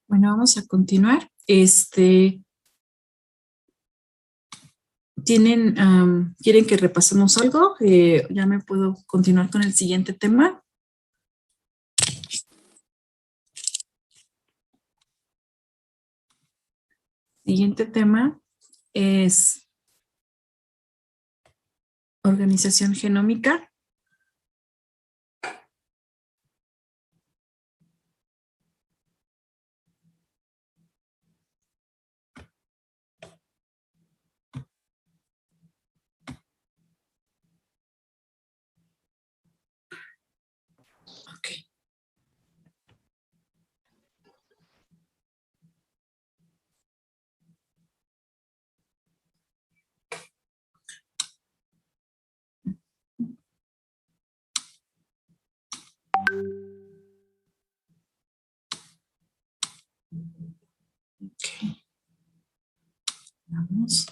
Bueno, vamos a continuar. ¿Quieren que repasemos algo? Ya me puedo continuar con el siguiente tema. Siguiente tema es organización genómica. Ok. Ok. Vamos.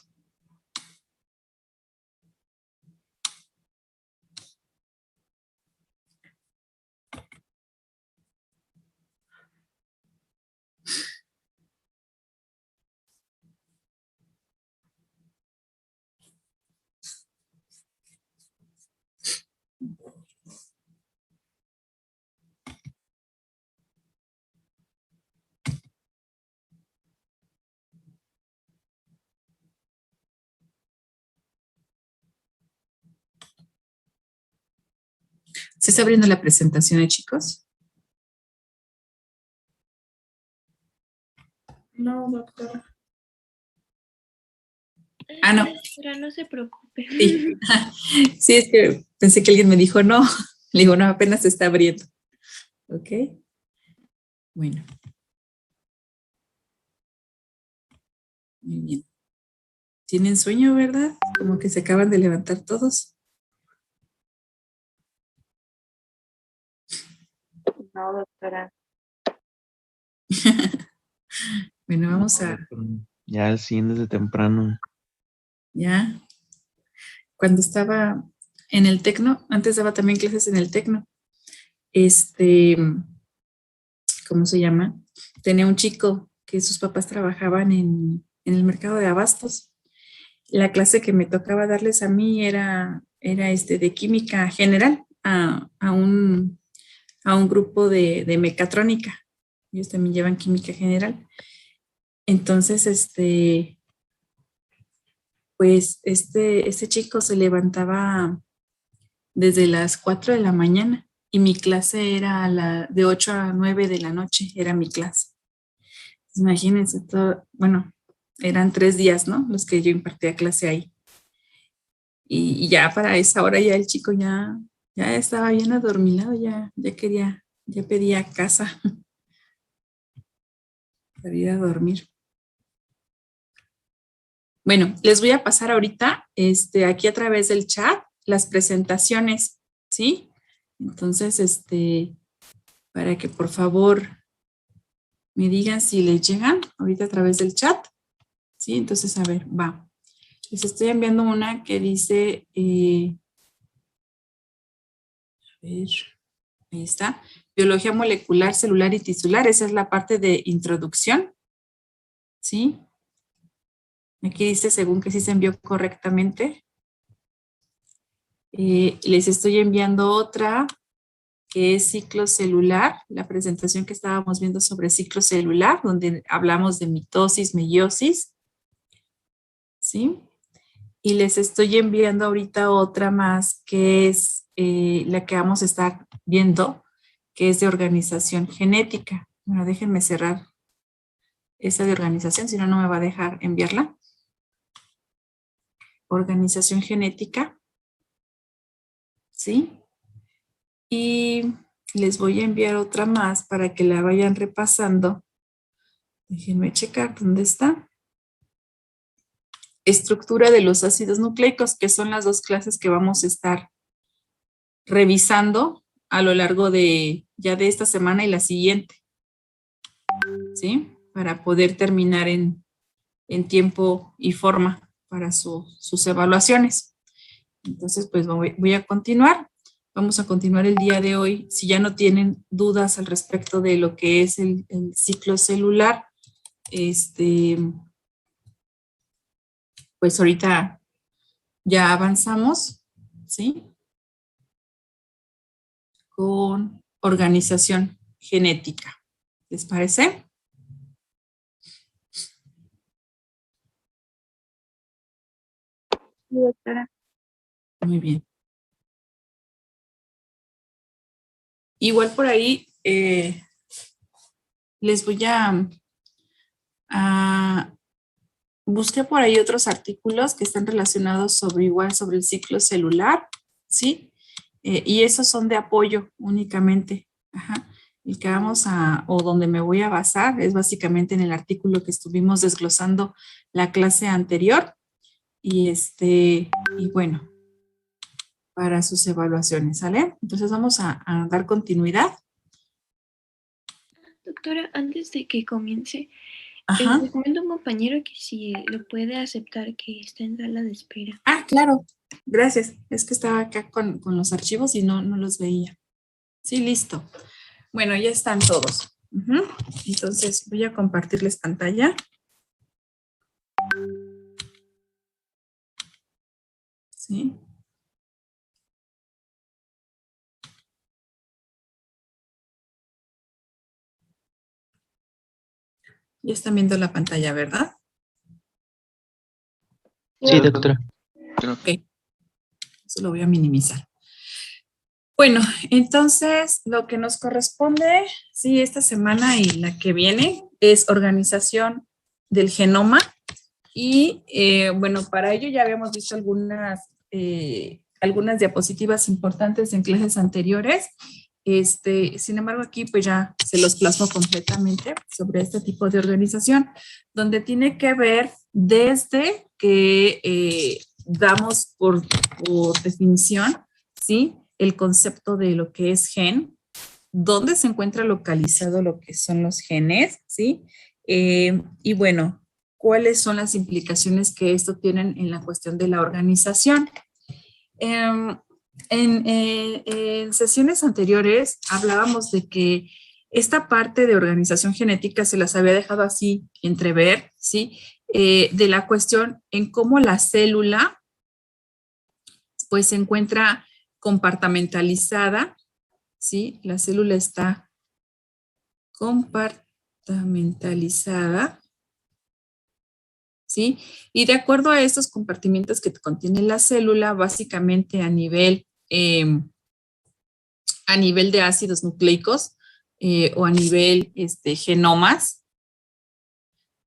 ¿Se está abriendo la presentación, chicos? No, doctora. No. Pero no se preocupe. Sí. Sí, es que pensé que alguien me dijo no. Le digo, no, apenas se está abriendo. Ok. Bueno. Muy bien. ¿Tienen sueño, verdad? Como que se acaban de levantar todos. No, doctora. Bueno, vamos a... Ya al 100 desde temprano. Ya. Cuando estaba en el Tecno, antes daba también clases en el Tecno. ¿Cómo se llama? Tenía un chico que sus papás trabajaban en el mercado de abastos. La clase que me tocaba darles a mí era de química general a un grupo de mecatrónica. Ellos también llevan química general. Entonces, pues este chico se levantaba desde las 4 de la mañana y mi clase era de 8 a 9 de la noche, era mi clase. Imagínense todo, bueno, eran 3 días, ¿no? Los que yo impartía clase ahí. Y ya para esa hora ya el chico ya estaba bien adormilado, ya pedía casa para ir a dormir. Bueno, les voy a pasar ahorita, aquí a través del chat, las presentaciones, ¿sí? Entonces, para que por favor me digan si les llegan ahorita a través del chat, ¿sí? Entonces, a ver, va. Les estoy enviando una que dice, a ver, ahí está, biología molecular, celular y tisular, esa es la parte de introducción, ¿sí? Aquí dice, según que sí se envió correctamente. Les estoy enviando otra que es ciclo celular, la presentación que estábamos viendo sobre ciclo celular, donde hablamos de mitosis, meiosis, ¿sí? Y les estoy enviando ahorita otra más, que es la que vamos a estar viendo, que es de organización genética. Bueno, déjenme cerrar esa de organización, si no, no me va a dejar enviarla. Organización genética, ¿sí? Y les voy a enviar otra más para que la vayan repasando. Déjenme checar dónde está. Estructura de los ácidos nucleicos, que son las dos clases que vamos a estar revisando a lo largo de esta semana y la siguiente, ¿sí? Para poder terminar en tiempo y forma para sus evaluaciones. Entonces, pues voy a continuar. Vamos a continuar el día de hoy. Si ya no tienen dudas al respecto de lo que es el ciclo celular, pues ahorita ya avanzamos, ¿sí? Con organización genética. ¿Les parece? Sí, doctora. Muy bien. Igual por ahí les voy a busqué por ahí otros artículos que están relacionados sobre el ciclo celular, ¿sí? Y esos son de apoyo únicamente. Ajá. El que o donde me voy a basar es básicamente en el artículo que estuvimos desglosando la clase anterior. Y bueno, para sus evaluaciones, ¿sale? Entonces vamos a dar continuidad. Doctora, antes de que comience, Ajá. le comento a un compañero que si lo puede aceptar que está en sala de espera. Ah, claro. Gracias. Es que estaba acá con los archivos y no los veía. Sí, listo. Bueno, ya están todos. Ujú. Entonces voy a compartirles pantalla. Sí. Ya están viendo la pantalla, ¿verdad? Sí, doctora. Ok. Eso lo voy a minimizar. Bueno, entonces lo que nos corresponde, sí, esta semana y la que viene es organización del genoma. Y bueno, para ello ya habíamos visto algunas diapositivas importantes en clases anteriores. Sin embargo, aquí pues ya se los plasmo completamente sobre este tipo de organización, donde tiene que ver desde que damos por definición, ¿sí? El concepto de lo que es gen, dónde se encuentra localizado lo que son los genes, ¿sí? Y bueno, cuáles son las implicaciones que esto tienen en la cuestión de la organización. En sesiones anteriores hablábamos de que esta parte de organización genética se las había dejado así entrever, ¿sí? De la cuestión en cómo la célula pues se encuentra compartamentalizada, ¿sí? La célula está compartamentalizada, ¿sí? Y de acuerdo a estos compartimientos que contiene la célula, básicamente a nivel de ácidos nucleicos o a nivel genomas,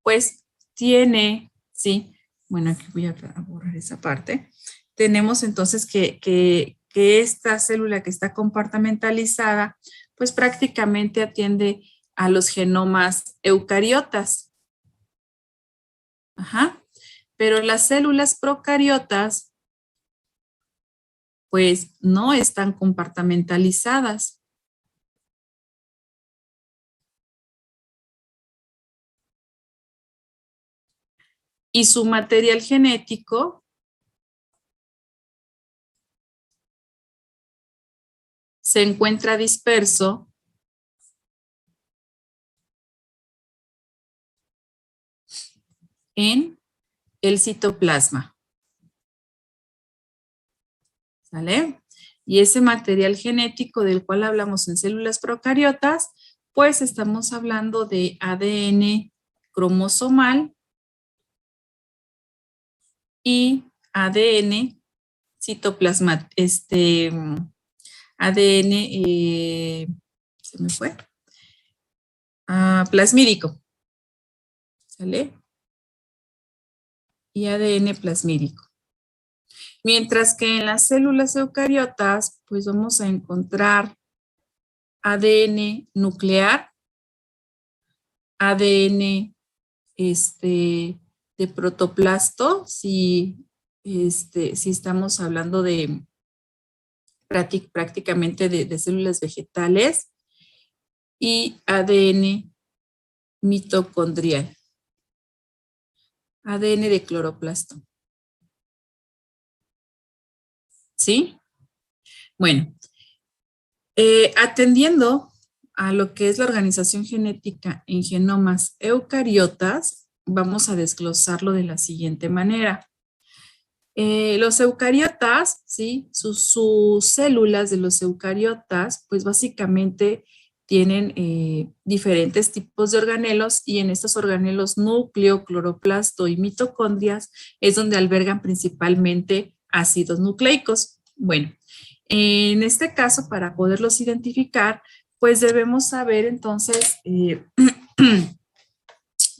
pues tiene, ¿sí? Bueno, aquí voy a borrar esa parte. Tenemos entonces que esta célula que está compartamentalizada, pues prácticamente atiende a los genomas eucariotas. Ajá. Pero las células procariotas, pues no están compartamentalizadas. Y su material genético se encuentra disperso en el citoplasma. ¿Sale? Y ese material genético del cual hablamos en células procariotas, pues estamos hablando de ADN cromosomal y ADN citoplasma, ADN, se me fue, plasmídico, ¿sale? Y ADN plasmídico. Mientras que en las células eucariotas, pues vamos a encontrar ADN nuclear, ADN de protoplasto, si estamos hablando de prácticamente de células vegetales, y ADN mitocondrial, ADN de cloroplasto. ¿Sí? Bueno, Atendiendo a lo que es la organización genética en genomas eucariotas, vamos a desglosarlo de la siguiente manera. Los eucariotas, ¿sí? Sus células de los eucariotas, pues básicamente tienen diferentes tipos de organelos y en estos organelos núcleo, cloroplasto y mitocondrias es donde albergan principalmente ácidos nucleicos. Bueno, en este caso, para poderlos identificar, pues debemos saber entonces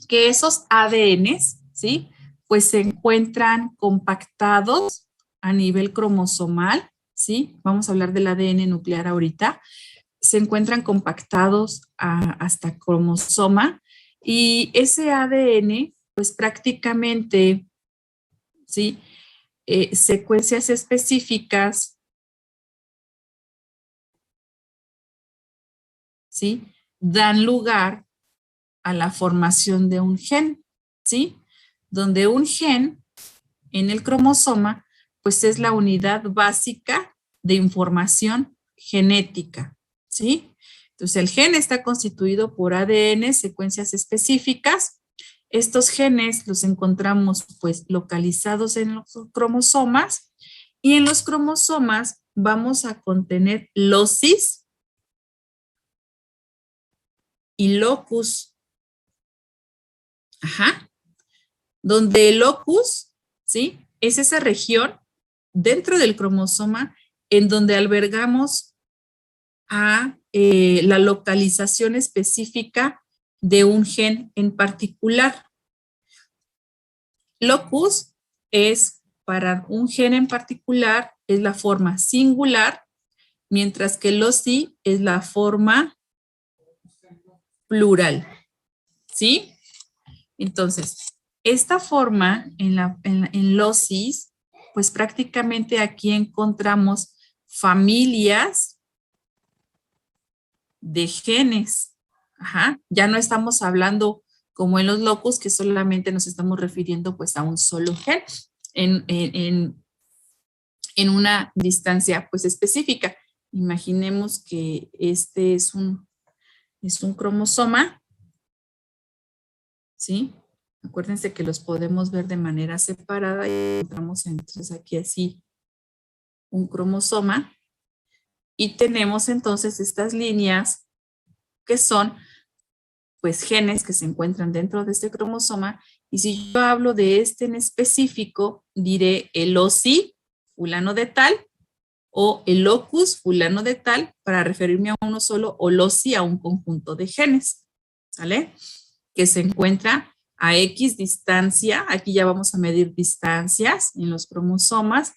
que esos ADNs, ¿sí? Pues se encuentran compactados a nivel cromosomal, ¿sí? Vamos a hablar del ADN nuclear ahorita. Se encuentran compactados hasta cromosoma y ese ADN, pues prácticamente, ¿sí? Secuencias específicas, ¿sí? Dan lugar a la formación de un gen, ¿sí? Donde un gen en el cromosoma, pues es la unidad básica de información genética, ¿sí? Entonces el gen está constituido por ADN, secuencias específicas. Estos genes los encontramos pues localizados en los cromosomas y en los cromosomas vamos a contener locis y locus. Ajá. Donde el locus, ¿sí? Es esa región dentro del cromosoma en donde albergamos a la localización específica de un gen en particular. Locus es para un gen en particular, es la forma singular, mientras que loci es la forma plural, ¿sí? Entonces, esta forma en locis, pues prácticamente aquí encontramos familias de genes. Ajá. Ya no estamos hablando como en los locus, que solamente nos estamos refiriendo pues a un solo gen en una distancia pues específica. Imaginemos que este es un cromosoma, ¿sí? Acuérdense que los podemos ver de manera separada y encontramos entonces aquí así un cromosoma y tenemos entonces estas líneas que son pues genes que se encuentran dentro de este cromosoma y si yo hablo de este en específico diré el OSI fulano de tal o el locus fulano de tal para referirme a uno solo o loci a un conjunto de genes, ¿sale? Que se encuentra a X distancia, aquí ya vamos a medir distancias en los cromosomas,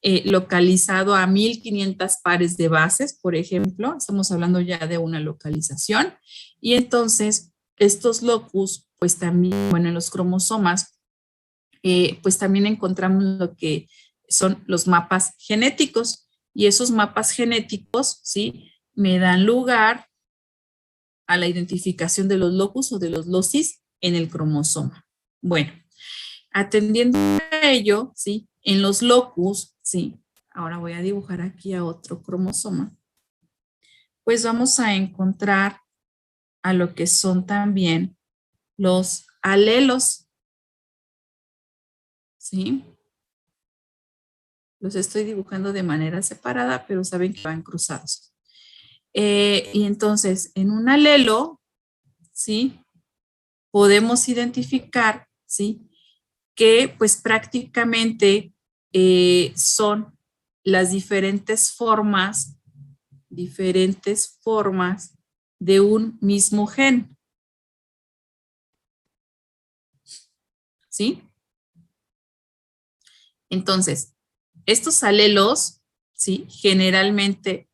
localizado a 1500 pares de bases, por ejemplo, estamos hablando ya de una localización, y entonces estos locus, pues también, bueno, en los cromosomas, pues también encontramos lo que son los mapas genéticos, y esos mapas genéticos, ¿sí? Me dan lugar a la identificación de los locus o de los locis en el cromosoma. Bueno, atendiendo a ello, ¿sí? En los locus, ¿sí? Ahora voy a dibujar aquí a otro cromosoma. Pues vamos a encontrar a lo que son también los alelos, ¿sí? Los estoy dibujando de manera separada, pero saben que van cruzados. Y entonces, en un alelo, ¿sí? Podemos identificar, ¿sí? Que pues prácticamente son las diferentes formas de un mismo gen, ¿sí? Entonces, estos alelos, ¿sí? Generalmente,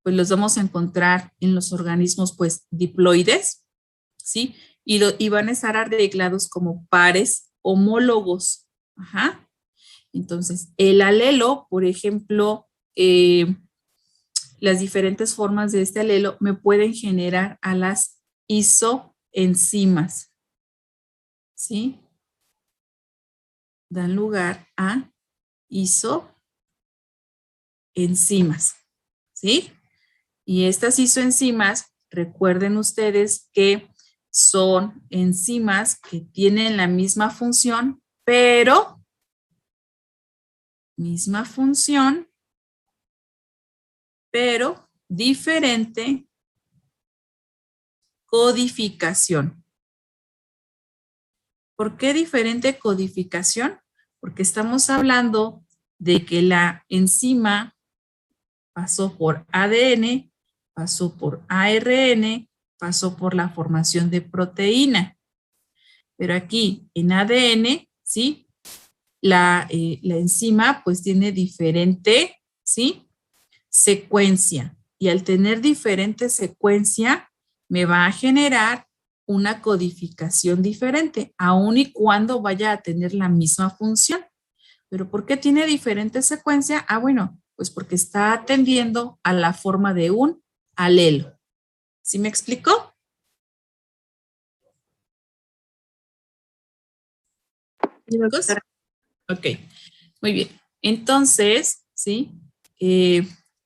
pues los vamos a encontrar en los organismos, pues, diploides, ¿sí? Y van a estar arreglados como pares homólogos. Ajá. Entonces, el alelo, por ejemplo, las diferentes formas de este alelo me pueden generar a las isoenzimas, ¿sí? Dan lugar a isoenzimas, ¿sí? Y estas isoenzimas, recuerden ustedes que son enzimas que tienen la misma función, pero diferente codificación. ¿Por qué diferente codificación? Porque estamos hablando de que la enzima pasó por ADN, pasó por ARN, pasó por la formación de proteína. Pero aquí en ADN, ¿sí? La enzima pues tiene diferente, ¿sí? Secuencia. Y al tener diferente secuencia, me va a generar una codificación diferente, aun y cuando vaya a tener la misma función. ¿Pero por qué tiene diferente secuencia? Ah, bueno, pues porque está atendiendo a la forma de un alelo. ¿Sí me explicó? ¿Chicos? Ok, muy bien. Entonces, ¿sí?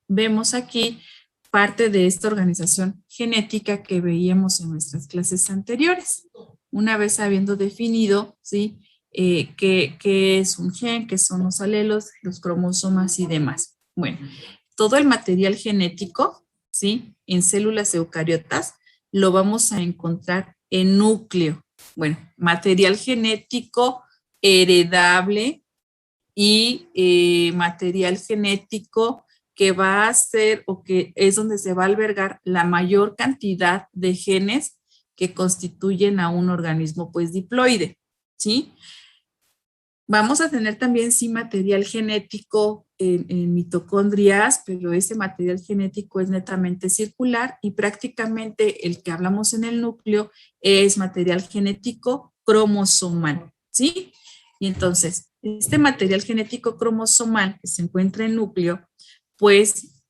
Vemos aquí parte de esta organización genética que veíamos en nuestras clases anteriores. Una vez habiendo definido, ¿sí? Qué es un gen, qué son los alelos, los cromosomas y demás. Bueno, todo el material genético, ¿sí? En células eucariotas, lo vamos a encontrar en núcleo. Bueno, material genético heredable y material genético que va a ser o que es donde se va a albergar la mayor cantidad de genes que constituyen a un organismo pues diploide, ¿sí? Vamos a tener también sí material genético en mitocondrias, pero ese material genético es netamente circular y prácticamente el que hablamos en el núcleo es material genético cromosomal, ¿sí? Y entonces, este material genético cromosomal que se encuentra en núcleo, pues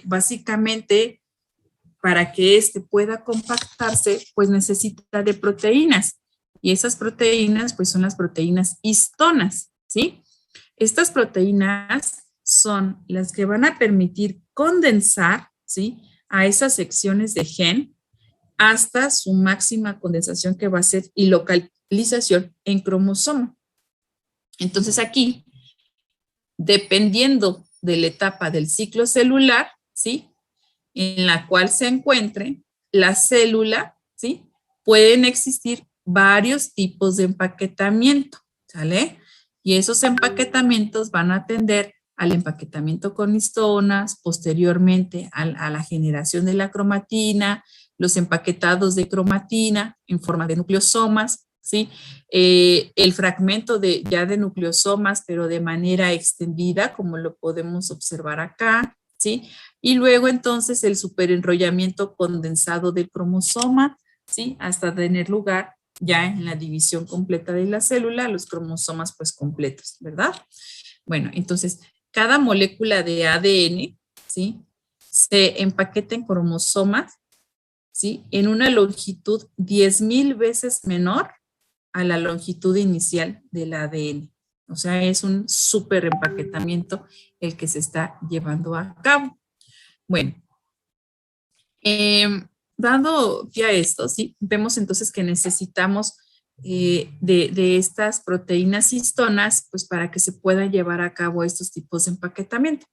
básicamente para que éste pueda compactarse, pues necesita de proteínas. Y esas proteínas, pues son las proteínas histonas, ¿sí? Estas proteínas son las que van a permitir condensar, ¿sí? A esas secciones de gen hasta su máxima condensación que va a ser y localización en cromosoma. Entonces aquí, dependiendo de la etapa del ciclo celular, ¿sí? En la cual se encuentre la célula, ¿sí? Pueden existir varios tipos de empaquetamiento, ¿sale? Y esos empaquetamientos van a atender al empaquetamiento con histonas, posteriormente a la generación de la cromatina, los empaquetados de cromatina en forma de nucleosomas, ¿sí? El fragmento ya de nucleosomas, pero de manera extendida, como lo podemos observar acá, ¿sí? Y luego entonces el superenrollamiento condensado del cromosoma, ¿sí? Hasta tener lugar ya en la división completa de la célula, los cromosomas pues completos, ¿verdad? Bueno, entonces cada molécula de ADN, ¿sí? Se empaqueta en cromosomas, ¿sí? En una longitud 10,000 veces menor a la longitud inicial del ADN. O sea, es un súper empaquetamiento el que se está llevando a cabo. Bueno, dando ya esto, ¿sí? Vemos entonces que necesitamos de estas proteínas histonas, pues para que se puedan llevar a cabo estos tipos de empaquetamiento.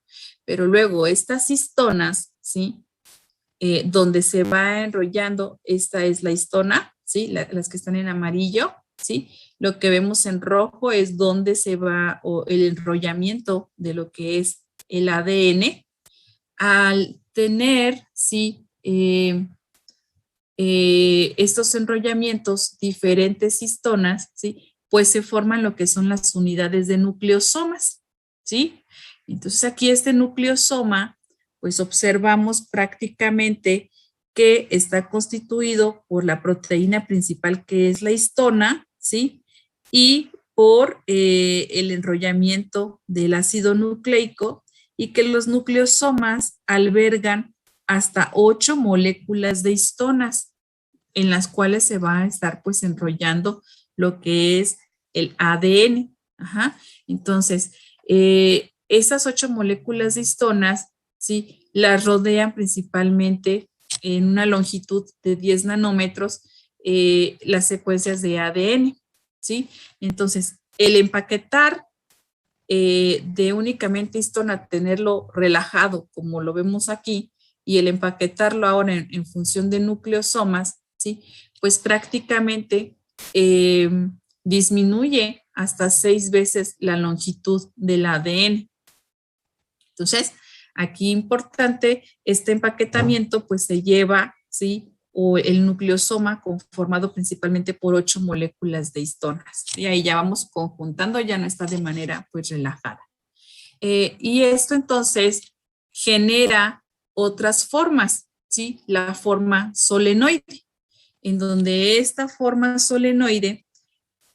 Pero luego estas histonas, ¿sí? Donde se va enrollando, esta es la histona, ¿sí? Las que están en amarillo, ¿sí? Lo que vemos en rojo es donde se va el enrollamiento de lo que es el ADN. Al tener, ¿sí? Estos enrollamientos, diferentes histonas, ¿sí? Pues se forman lo que son las unidades de nucleosomas, ¿sí? Entonces aquí este nucleosoma, pues observamos prácticamente que está constituido por la proteína principal que es la histona, ¿sí? Y por el enrollamiento del ácido nucleico y que los nucleosomas albergan hasta 8 moléculas de histonas en las cuales se va a estar pues enrollando lo que es el ADN. Ajá. Entonces, esas 8 moléculas de histonas, ¿sí? las rodean principalmente en una longitud de 10 nanómetros las secuencias de ADN, ¿sí? Entonces, el empaquetar de únicamente histona a tenerlo relajado, como lo vemos aquí, y el empaquetarlo ahora en función de nucleosomas, ¿sí? Pues prácticamente disminuye hasta 6 veces la longitud del ADN. Entonces, aquí importante, este empaquetamiento pues se lleva, ¿sí? O el nucleosoma conformado principalmente por 8 moléculas de histonas. Y ahí ya vamos conjuntando, ya no está de manera pues relajada. Y esto entonces genera otras formas, ¿sí? La forma solenoide, en donde esta forma solenoide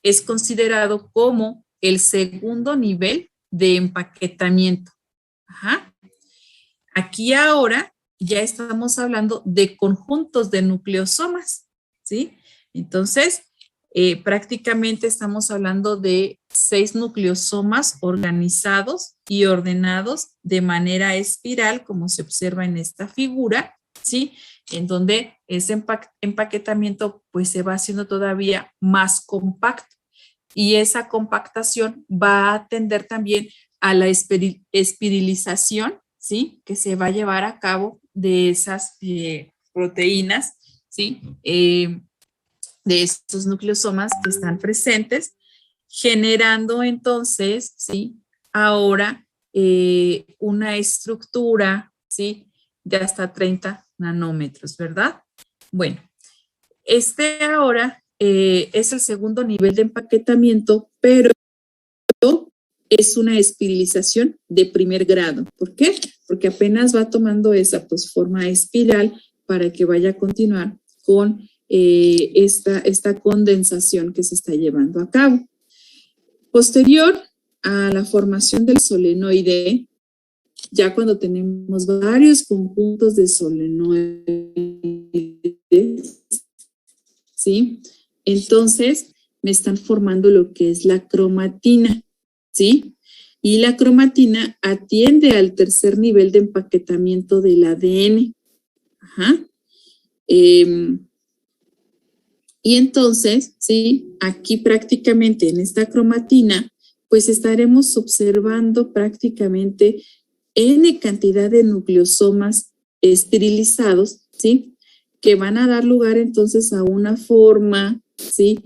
es considerado como el segundo nivel de empaquetamiento. Ajá. Aquí ahora ya estamos hablando de conjuntos de nucleosomas, ¿sí? Entonces, prácticamente estamos hablando de 6 nucleosomas organizados y ordenados de manera espiral, como se observa en esta figura, ¿sí? En donde ese empaquetamiento pues se va haciendo todavía más compacto y esa compactación va a atender también a la espirilización, ¿sí? Que se va a llevar a cabo de esas proteínas, ¿sí? De estos nucleosomas que están presentes, generando entonces, ¿sí? Ahora una estructura, ¿sí? De hasta 30 nanómetros, ¿verdad? Bueno, este ahora es el segundo nivel de empaquetamiento, pero es una espiralización de primer grado. ¿Por qué? Porque apenas va tomando esa pues, forma espiral para que vaya a continuar con esta condensación que se está llevando a cabo. Posterior a la formación del solenoide, ya cuando tenemos varios conjuntos de solenoides, ¿sí? Entonces me están formando lo que es la cromatina, ¿sí? Y la cromatina atiende al tercer nivel de empaquetamiento del ADN. Ajá. Y entonces, ¿sí? Aquí prácticamente en esta cromatina, pues estaremos observando prácticamente N cantidad de nucleosomas esterilizados, ¿sí? Que van a dar lugar entonces a una forma, ¿sí?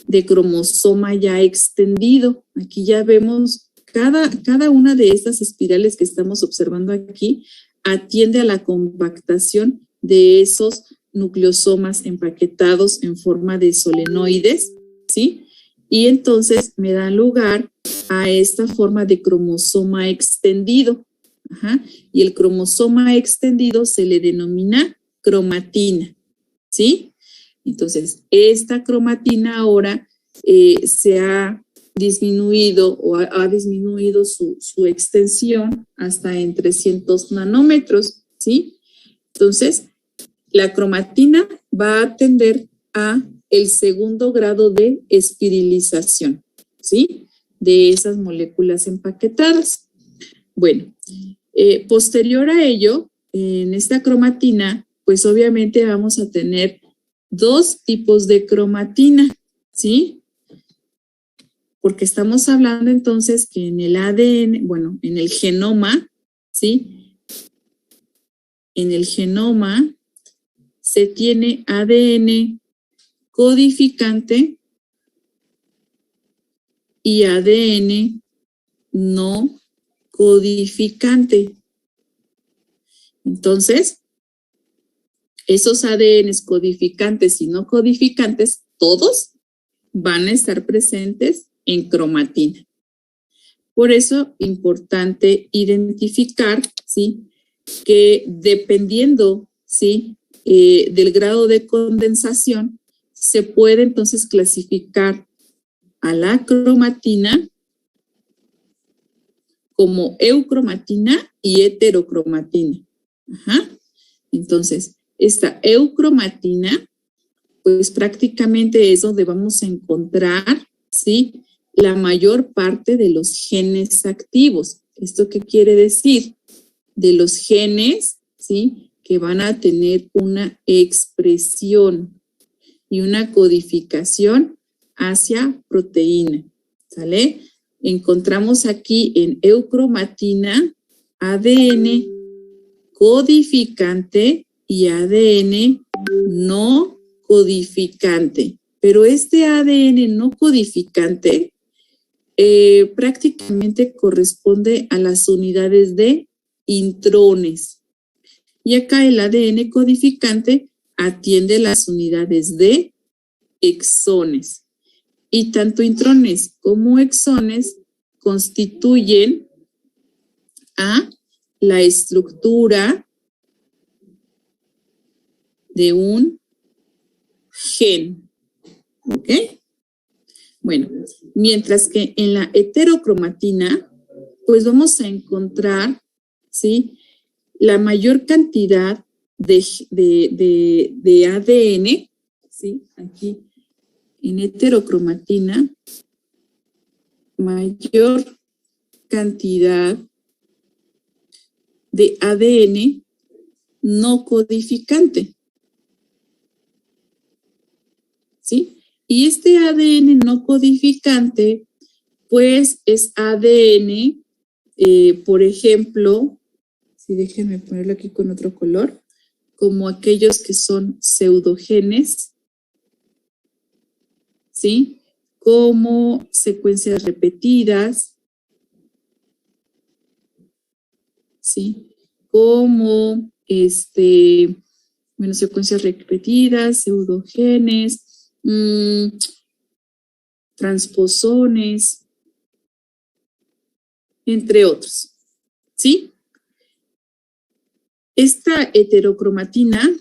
De cromosoma ya extendido. Aquí ya vemos cada una de estas espirales que estamos observando aquí atiende a la compactación de esos nucleosomas empaquetados en forma de solenoides, ¿sí? Y entonces me da lugar a esta forma de cromosoma extendido. Ajá. Y el cromosoma extendido se le denomina cromatina, ¿sí? Entonces, esta cromatina ahora se ha disminuido o ha disminuido su extensión hasta en 300 nanómetros, ¿sí? Entonces, la cromatina va a atender a el segundo grado de espiralización, ¿sí? De esas moléculas empaquetadas. Bueno, posterior a ello, en esta cromatina, pues obviamente vamos a tener 2 tipos de cromatina, ¿sí? Porque estamos hablando entonces que en el ADN, bueno, en el genoma, ¿sí? En el genoma se tiene ADN codificante y ADN no codificante. Entonces, esos ADNs codificantes y no codificantes, todos van a estar presentes en cromatina. Por eso, importante identificar, ¿sí? Que dependiendo, ¿sí? Del grado de condensación, se puede entonces clasificar a la cromatina como eucromatina y heterocromatina. Ajá. Entonces, esta eucromatina, pues prácticamente es donde vamos a encontrar, ¿sí? La mayor parte de los genes activos. ¿Esto qué quiere decir? De los genes ¿sí? Que van a tener una expresión y una codificación hacia proteína, ¿sale? Encontramos aquí en eucromatina ADN codificante y ADN no codificante. Pero este ADN no codificante prácticamente corresponde a las unidades de intrones. Y acá el ADN codificante atiende las unidades de exones. Y tanto intrones como exones constituyen a la estructura de un gen. ¿Ok? Bueno, mientras que en la heterocromatina, pues vamos a encontrar, ¿sí?, la mayor cantidad de ADN, ¿sí? Aquí en heterocromatina, mayor cantidad de ADN no codificante, ¿sí? Y este ADN no codificante, pues es ADN, por ejemplo, si déjenme ponerlo aquí con otro color, como aquellos que son pseudogenes, ¿sí? Como secuencias repetidas, ¿sí? Como, secuencias repetidas, pseudogenes, transposones, entre otros, ¿sí? Esta heterocromatina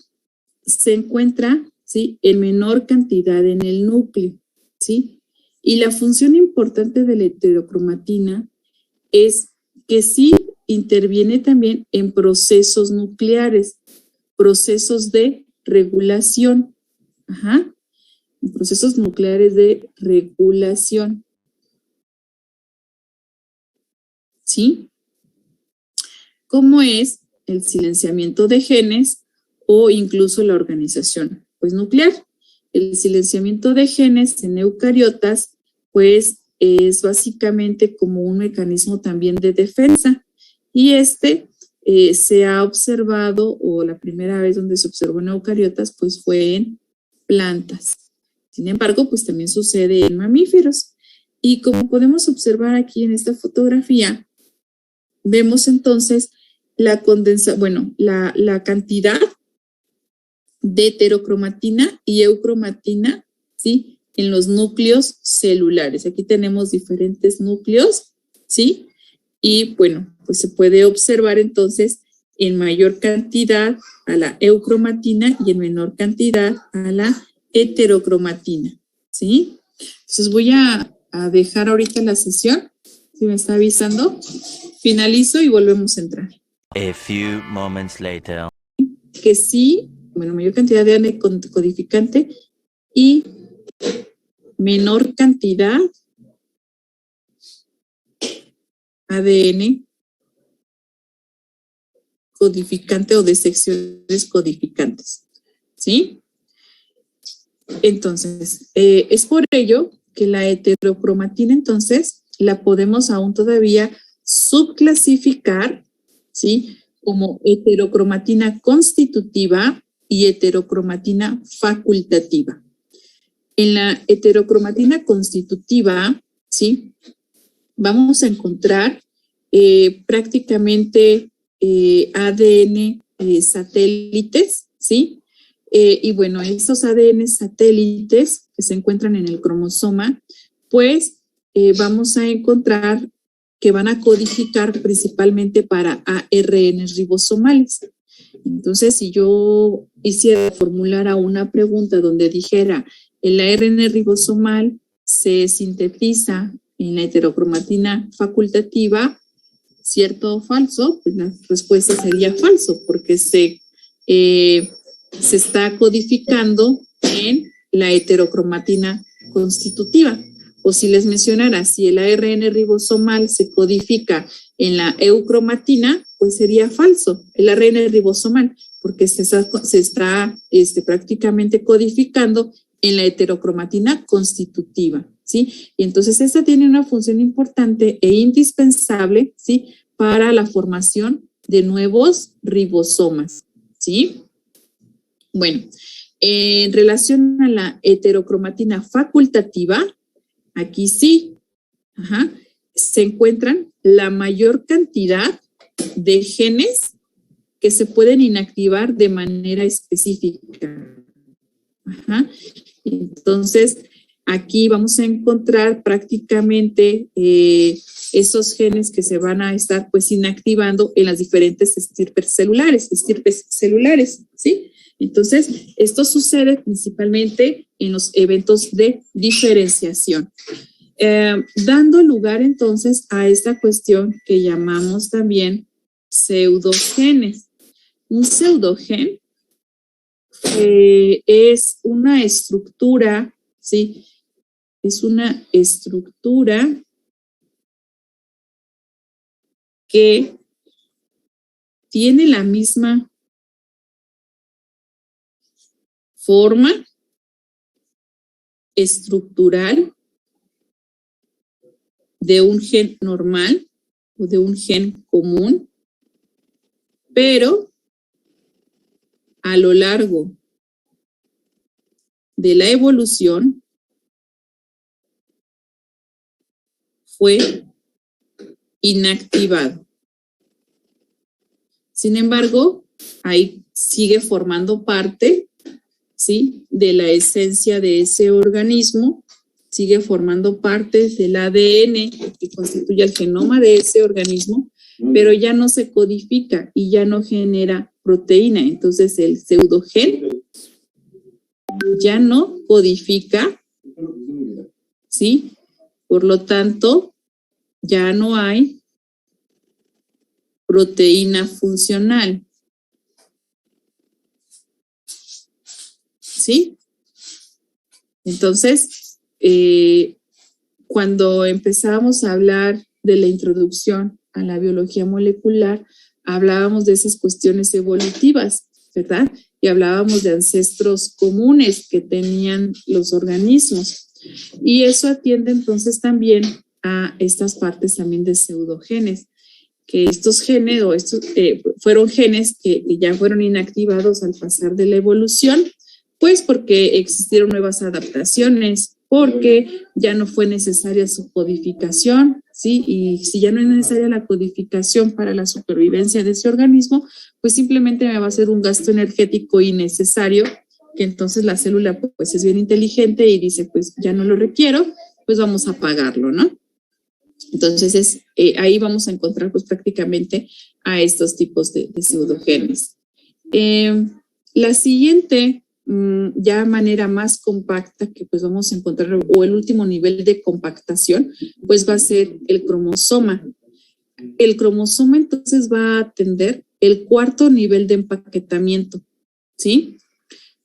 se encuentra, ¿sí?, en menor cantidad en el núcleo, ¿sí? Y la función importante de la heterocromatina es que sí interviene también en procesos nucleares, procesos de regulación, en procesos nucleares de regulación, ¿sí? Como es el silenciamiento de genes o incluso la organización, pues, nuclear. El silenciamiento de genes en eucariotas, pues, es básicamente como un mecanismo también de defensa. Y se ha observado, o la primera vez donde se observó en eucariotas, pues fue en plantas. Sin embargo, pues también sucede en mamíferos. Y como podemos observar aquí en esta fotografía, vemos entonces la cantidad de heterocromatina y eucromatina, ¿sí?, en los núcleos celulares. Aquí tenemos diferentes núcleos, ¿sí? Y bueno, pues se puede observar entonces en mayor cantidad a la eucromatina y en menor cantidad a la heterocromatina, ¿sí? Entonces voy a dejar ahorita la sesión, si me está avisando, finalizo y volvemos a entrar. A few moments later. Que sí, bueno, mayor cantidad de ADN codificante y menor cantidad ADN codificante o de secciones codificantes, ¿sí? Entonces, es por ello que la heterocromatina, entonces, la podemos aún todavía subclasificar, ¿sí?, como heterocromatina constitutiva y heterocromatina facultativa. En la heterocromatina constitutiva, ¿sí?, vamos a encontrar prácticamente ADN satélites, ¿sí? Y bueno, estos ADN satélites que se encuentran en el cromosoma, pues vamos a encontrar que van a codificar principalmente para ARN ribosomales. Entonces, si yo hiciera formular una pregunta donde dijera el ARN ribosomal se sintetiza en la heterocromatina facultativa, ¿cierto o falso? Pues la respuesta sería falso, porque se está codificando en la heterocromatina constitutiva. o si les mencionara, si el ARN ribosomal se codifica en la eucromatina, pues sería falso el ARN ribosomal, porque se está prácticamente codificando en la heterocromatina constitutiva, ¿sí? Y entonces esta tiene una función importante e indispensable, ¿sí?, para la formación de nuevos ribosomas, ¿sí? Bueno, en relación a la heterocromatina facultativa, aquí sí, se encuentran la mayor cantidad de genes que se pueden inactivar de manera específica. Entonces, aquí vamos a encontrar prácticamente esos genes que se van a estar pues inactivando en las diferentes estirpes celulares, ¿sí? Entonces, esto sucede principalmente en los eventos de diferenciación, dando lugar entonces a esta cuestión que llamamos también pseudogenes. Un pseudogen es una estructura, ¿sí? Es una estructura que tiene la misma forma estructural de un gen normal o de un gen común, pero a lo largo de la evolución fue inactivado. Sin embargo, ahí sigue formando parte, ¿sí?, de la esencia de ese organismo, sigue formando parte del ADN que constituye el genoma de ese organismo, pero ya no se codifica y ya no genera proteína. Entonces, el pseudogen ya no codifica, ¿sí? Por lo tanto, ya no hay proteína funcional, ¿sí? Entonces, cuando empezamos a hablar de la introducción a la biología molecular, hablábamos de esas cuestiones evolutivas, ¿verdad? Y hablábamos de ancestros comunes que tenían los organismos. Y eso atiende entonces también a estas partes también de pseudogenes, que estos genes fueron genes que ya fueron inactivados al pasar de la evolución, pues porque existieron nuevas adaptaciones, porque ya no fue necesaria su codificación, ¿sí? Y si ya no es necesaria la codificación para la supervivencia de ese organismo, pues simplemente me va a hacer un gasto energético innecesario, que entonces la célula pues es bien inteligente y dice, pues ya no lo requiero, pues vamos a apagarlo, ¿no? Entonces ahí vamos a encontrar pues prácticamente a estos tipos de pseudogenes. La siguiente ya manera más compacta que pues vamos a encontrar, o el último nivel de compactación, pues va a ser el cromosoma. El cromosoma entonces va a atender el cuarto nivel de empaquetamiento, ¿sí?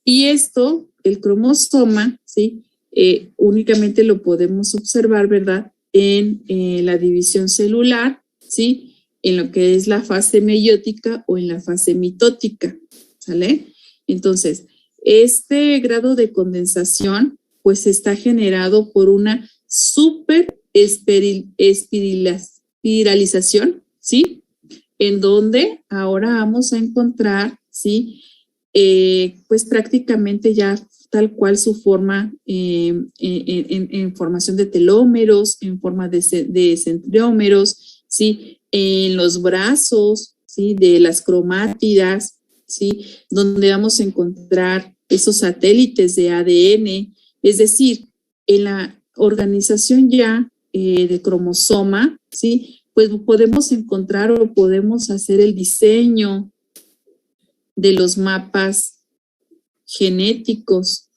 Y esto, el cromosoma, ¿sí? Únicamente lo podemos observar, ¿verdad?, en la división celular, ¿sí?, en lo que es la fase meiótica o en la fase mitótica, ¿sale? Entonces, este grado de condensación pues está generado por una super espiralización, ¿sí? En donde ahora vamos a encontrar, ¿sí?, pues prácticamente ya tal cual su forma en formación de telómeros, en forma de centriómeros, ¿sí?, en los brazos, ¿sí?, de las cromátidas, ¿sí?, donde vamos a encontrar esos satélites de ADN, es decir, en la organización ya de cromosoma, ¿sí?, pues podemos encontrar o podemos hacer el diseño de los mapas genéticos.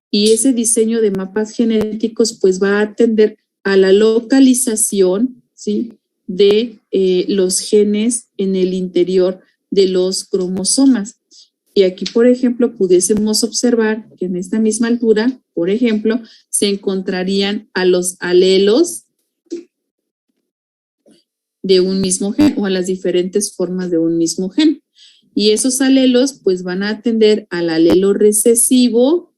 Y ese diseño de mapas genéticos pues va a atender a la localización, ¿sí?, de los genes en el interior de los cromosomas. Y aquí, por ejemplo, pudiésemos observar que en esta misma altura, por ejemplo, se encontrarían a los alelos de un mismo gen o a las diferentes formas de un mismo gen. Y esos alelos pues van a atender al alelo recesivo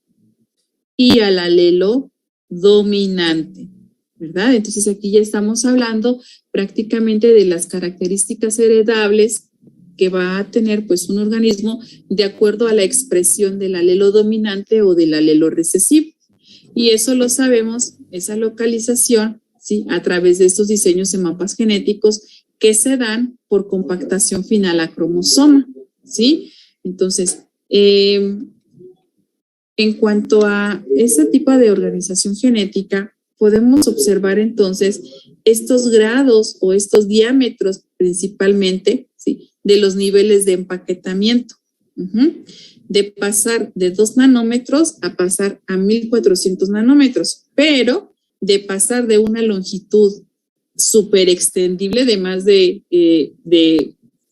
y al alelo dominante, ¿verdad? Entonces aquí ya estamos hablando prácticamente de las características heredables que va a tener pues un organismo de acuerdo a la expresión del alelo dominante o del alelo recesivo. Y eso lo sabemos, esa localización, ¿sí? A través de estos diseños de mapas genéticos que se dan por compactación final a cromosoma, ¿sí? Entonces, en cuanto a ese tipo de organización genética, podemos observar entonces estos grados o estos diámetros principalmente, ¿sí? De los niveles de empaquetamiento. De pasar de 2 nanómetros a pasar a 1400 nanómetros, pero de pasar de una longitud súper extendible de más de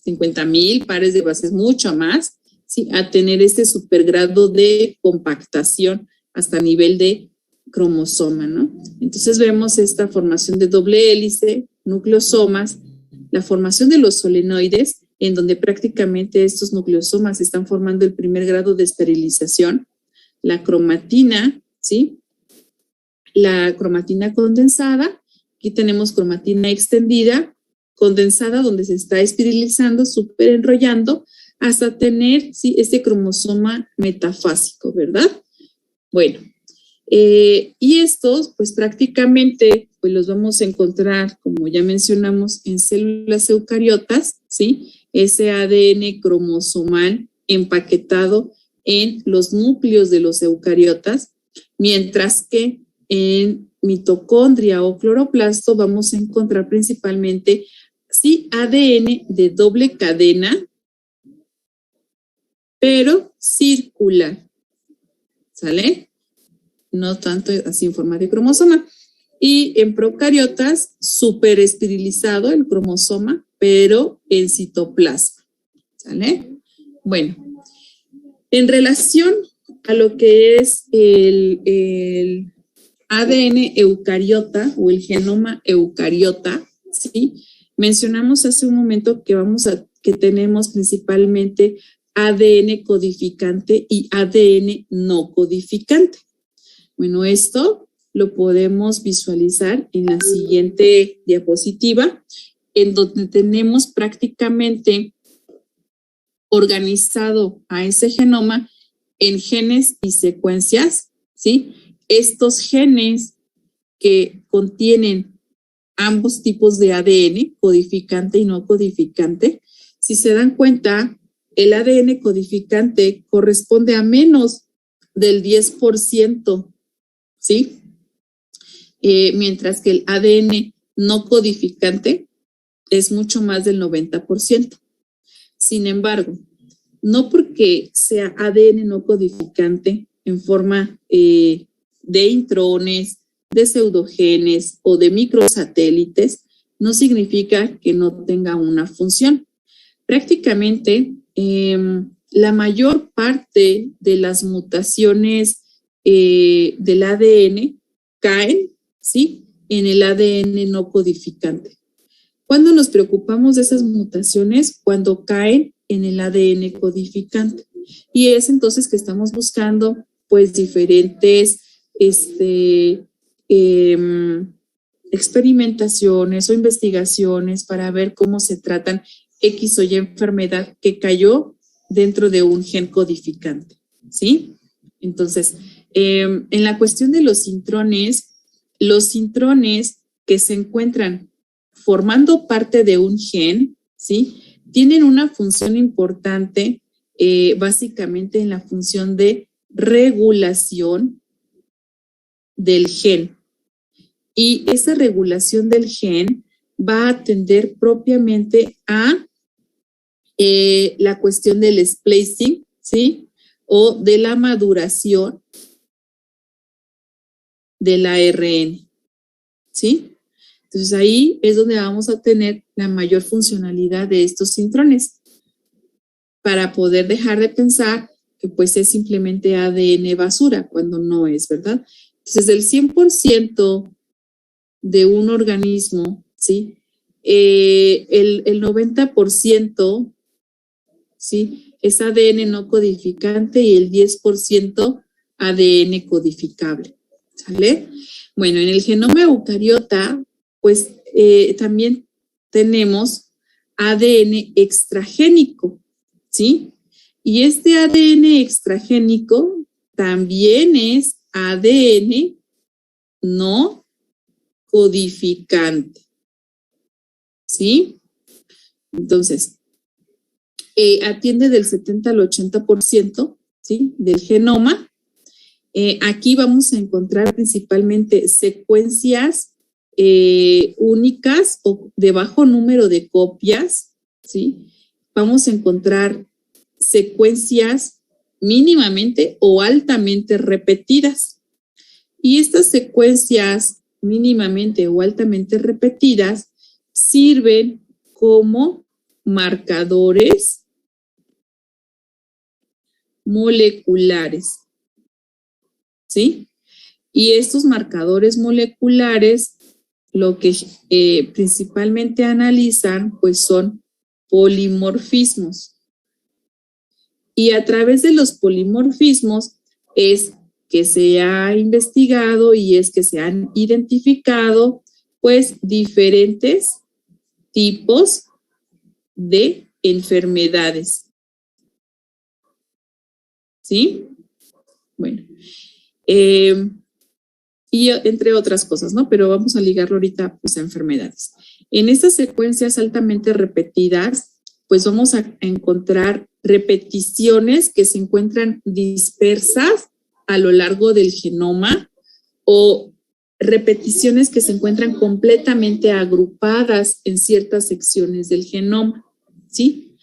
50,000 pares de bases, mucho más, ¿sí? A tener este supergrado de compactación hasta nivel de cromosoma, ¿no? Entonces vemos esta formación de doble hélice, nucleosomas, la formación de los solenoides, en donde prácticamente estos nucleosomas están formando el primer grado de esterilización, la cromatina, ¿sí? La cromatina condensada, aquí tenemos cromatina extendida, condensada, donde se está esterilizando, súper enrollando, hasta tener, ¿sí? Este cromosoma metafásico, ¿verdad? Bueno, y estos, pues prácticamente, pues los vamos a encontrar, como ya mencionamos, en células eucariotas, ¿sí? Ese ADN cromosomal empaquetado en los núcleos de los eucariotas, mientras que en mitocondria o cloroplasto vamos a encontrar principalmente, sí, ADN de doble cadena, pero circular, ¿sale? No tanto así en forma de cromosoma. Y en procariotas, súper esterilizado el cromosoma, pero en citoplasma, ¿sale? Bueno, en relación a lo que es el ADN eucariota o el genoma eucariota, ¿sí? Mencionamos hace un momento que tenemos principalmente ADN codificante y ADN no codificante. Bueno, esto lo podemos visualizar en la siguiente diapositiva, en donde tenemos prácticamente organizado a ese genoma en genes y secuencias, ¿sí? Estos genes que contienen ambos tipos de ADN, codificante y no codificante, si se dan cuenta, el ADN codificante corresponde a menos del 10%, ¿sí? Mientras que el ADN no codificante es mucho más del 90%. Sin embargo, no porque sea ADN no codificante en forma de intrones, de pseudogenes o de microsatélites, no significa que no tenga una función. Prácticamente, la mayor parte de las mutaciones del ADN caen, ¿sí? En el ADN no codificante. ¿Cuándo nos preocupamos de esas mutaciones? Cuando caen en el ADN codificante. Y es entonces que estamos buscando, pues, diferentes experimentaciones o investigaciones para ver cómo se tratan X o Y enfermedad que cayó dentro de un gen codificante, ¿sí? Entonces, en la cuestión de los intrones que se encuentran formando parte de un gen, ¿sí? Tienen una función importante, básicamente en la función de regulación del gen. Y esa regulación del gen va a atender propiamente a la cuestión del splicing, ¿sí? O de la maduración del ARN, ¿sí? Entonces ahí es donde vamos a tener la mayor funcionalidad de estos intrones. para poder dejar de pensar que pues es simplemente ADN basura, cuando no es, ¿verdad? Entonces, del 100% de un organismo, ¿sí? El 90%, ¿sí? Es ADN no codificante y el 10% ADN codificable, ¿sale? Bueno, en el genoma eucariota, pues también tenemos ADN extragénico, ¿sí? Y este ADN extragénico también es ADN no codificante, ¿sí? Entonces, atiende del 70 al 80%, ¿sí? Del genoma. Aquí vamos a encontrar principalmente secuencias únicas o de bajo número de copias, ¿sí? Vamos a encontrar secuencias mínimamente o altamente repetidas. Y estas secuencias mínimamente o altamente repetidas sirven como marcadores moleculares, ¿sí? Y estos marcadores moleculares lo que principalmente analizan pues son polimorfismos. Y a través de los polimorfismos es que se ha investigado y es que se han identificado pues diferentes tipos de enfermedades. ¿Sí? Bueno, y entre otras cosas, ¿no? Pero vamos a ligarlo ahorita pues a enfermedades. En estas secuencias altamente repetidas, pues vamos a encontrar repeticiones que se encuentran dispersas a lo largo del genoma o repeticiones que se encuentran completamente agrupadas en ciertas secciones del genoma, ¿sí?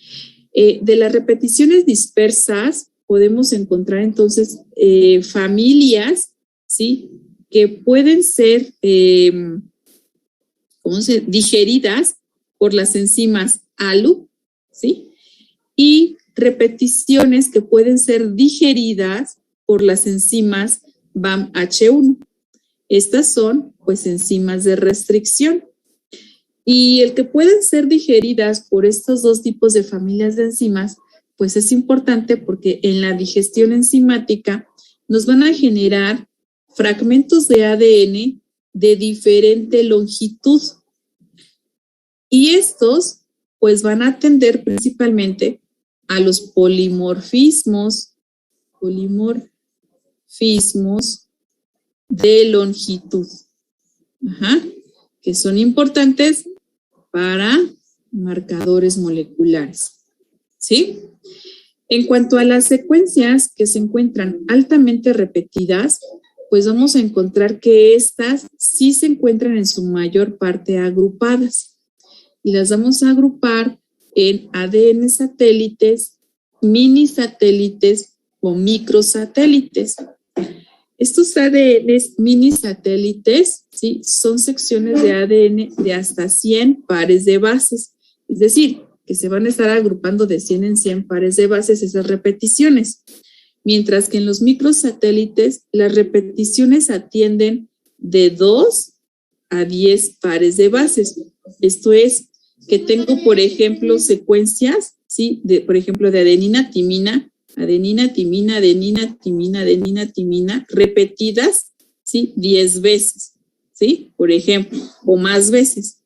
De las repeticiones dispersas podemos encontrar entonces familias, ¿sí? Que pueden ser digeridas por las enzimas ALU, ¿sí? Y repeticiones que pueden ser digeridas por las enzimas BAMH1. Estas son, pues, enzimas de restricción. Y el que pueden ser digeridas por estos dos tipos de familias de enzimas, pues es importante porque en la digestión enzimática nos van a generar fragmentos de ADN de diferente longitud. Y estos, pues, van a atender principalmente a los polimorfismos de longitud, que son importantes para marcadores moleculares, ¿sí? En cuanto a las secuencias que se encuentran altamente repetidas, pues vamos a encontrar que estas sí se encuentran en su mayor parte agrupadas y las vamos a agrupar en ADN satélites, mini satélites o microsatélites. Estos ADNs mini satélites, ¿sí? Son secciones de ADN de hasta 100 pares de bases, es decir, que se van a estar agrupando de 100 en 100 pares de bases esas repeticiones, mientras que en los microsatélites las repeticiones atienden de 2 a 10 pares de bases. Esto es que tengo, por ejemplo, secuencias, ¿sí? Por ejemplo, de adenina, timina, repetidas, ¿sí? 10 veces, ¿sí? Por ejemplo, o más veces.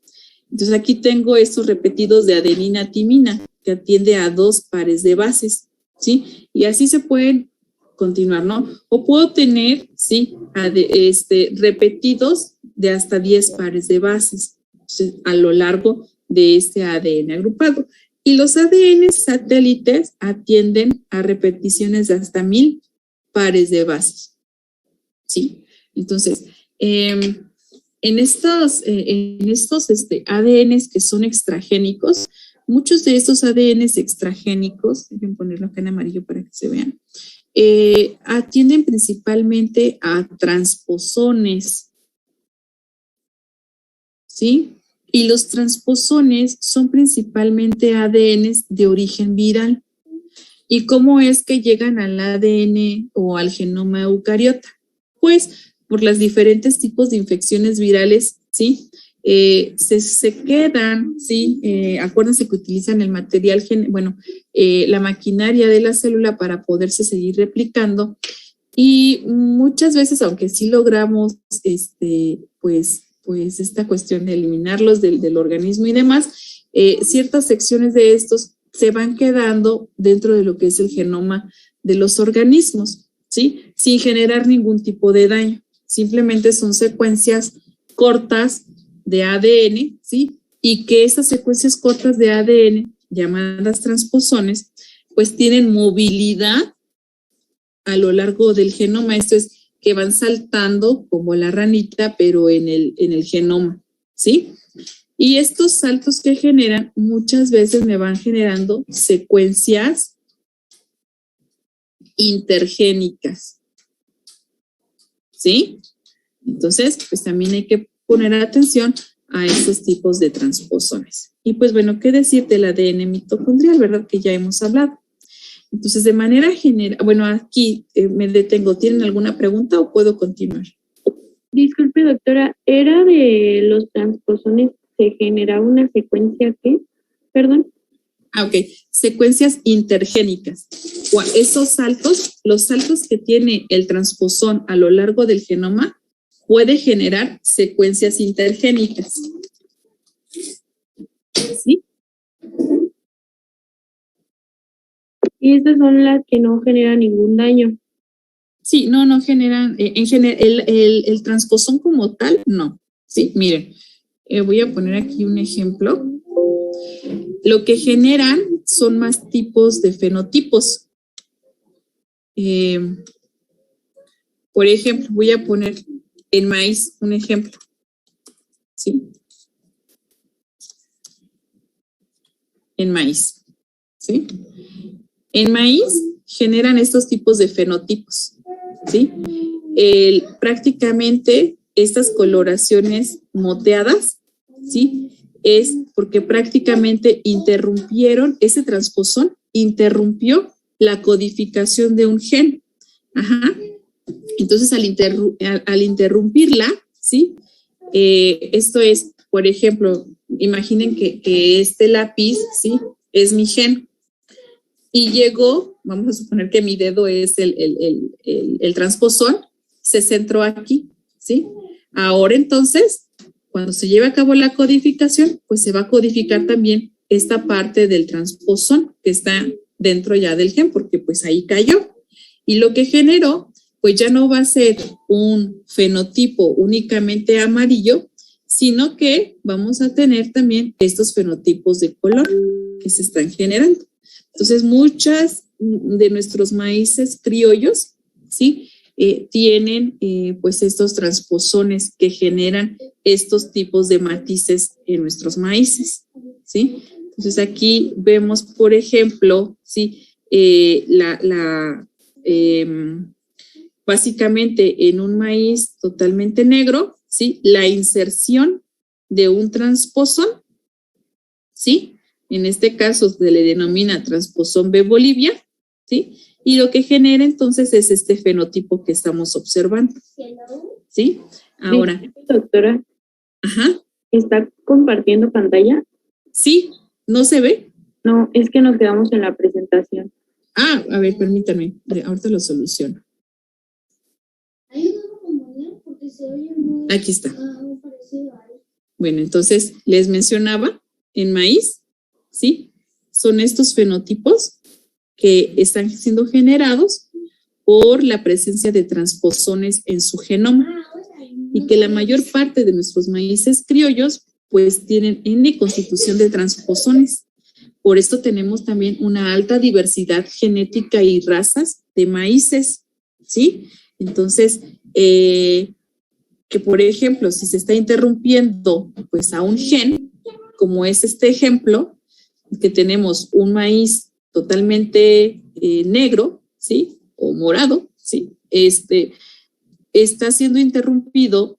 Entonces, aquí tengo estos repetidos de adenina, timina, que atiende a 2 pares de bases, ¿sí? Y así se pueden continuar, ¿no? O puedo tener, ¿sí? Repetidos de hasta 10 pares de bases, ¿sí? A lo largo de este ADN agrupado. Y los ADN satélites atienden a repeticiones de hasta 1000 pares de bases, ¿sí? Entonces, en estos ADNs que son extragénicos, muchos de estos ADNs extragénicos, déjenme ponerlo acá en amarillo para que se vean, atienden principalmente a transposones, ¿sí? Y los transposones son principalmente ADNs de origen viral. ¿Y cómo es que llegan al ADN o al genoma eucariota? Pues por los diferentes tipos de infecciones virales, ¿sí? Se quedan, ¿sí? Acuérdense que utilizan el material, la maquinaria de la célula para poderse seguir replicando. Y muchas veces, aunque sí logramos, pues esta cuestión de eliminarlos del organismo y demás, ciertas secciones de estos se van quedando dentro de lo que es el genoma de los organismos, ¿sí? Sin generar ningún tipo de daño. Simplemente son secuencias cortas de ADN, ¿sí? Y que esas secuencias cortas de ADN, llamadas transposones, pues tienen movilidad a lo largo del genoma. Esto es que van saltando como la ranita, pero en el genoma, ¿sí? Y estos saltos que generan muchas veces me van generando secuencias intergénicas, ¿sí? Entonces, pues también hay que poner atención a estos tipos de transposones. Y pues bueno, ¿qué decir del ADN mitocondrial, verdad? Que ya hemos hablado. Entonces, de manera general, bueno, aquí me detengo. ¿Tienen alguna pregunta o puedo continuar? Disculpe, doctora, ¿era de los transposones se generaba una secuencia qué? Perdón. Ok, secuencias intergénicas. Esos saltos, los saltos que tiene el transposón a lo largo del genoma, puede generar secuencias intergénicas. ¿Sí? Y estas son las que no generan ningún daño. Sí, no generan, en general, el transposón como tal, no. Sí, miren, voy a poner aquí un ejemplo. Lo que generan son más tipos de fenotipos. Por ejemplo, voy a poner en maíz un ejemplo. ¿Sí? En maíz. ¿Sí? En maíz generan estos tipos de fenotipos. ¿Sí? Prácticamente estas coloraciones moteadas, ¿sí? Es porque prácticamente interrumpieron, ese transposón interrumpió la codificación de un gen. Ajá. Entonces, al interrumpirla, ¿sí? Esto es, por ejemplo, imaginen que este lápiz, ¿sí? Es mi gen. Y llegó, vamos a suponer que mi dedo es el transposón, se centró aquí, ¿sí? Ahora entonces, cuando se lleve a cabo la codificación, pues se va a codificar también esta parte del transposón que está dentro ya del gen, porque pues ahí cayó. Y lo que generó, pues ya no va a ser un fenotipo únicamente amarillo, sino que vamos a tener también estos fenotipos de color que se están generando. Entonces, muchas de nuestros maíces criollos, ¿sí? Tienen pues estos transposones que generan estos tipos de matices en nuestros maíces, ¿sí? Entonces, aquí vemos, por ejemplo, ¿sí? Básicamente en un maíz totalmente negro, ¿sí? La inserción de un transposón, ¿sí? En este caso se le denomina transposón B Bolivia, ¿sí? Y lo que genera entonces es este fenotipo que estamos observando, ¿sí? Ahora. Doctora. Ajá. ¿Está compartiendo pantalla? Sí, ¿no se ve? No, es que nos quedamos en la presentación. Ah, a ver, permítame, ahorita lo soluciono. Aquí está. Bueno, entonces les mencionaba en maíz, ¿sí? Son estos fenotipos que están siendo generados por la presencia de transposones en su genoma y que la mayor parte de nuestros maíces criollos pues tienen N constitución de transposones. Por esto tenemos también una alta diversidad genética y razas de maíces, ¿sí? Entonces, que por ejemplo, si se está interrumpiendo pues a un gen, como es este ejemplo, que tenemos un maíz totalmente negro, ¿sí? O morado, ¿sí? Está siendo interrumpido,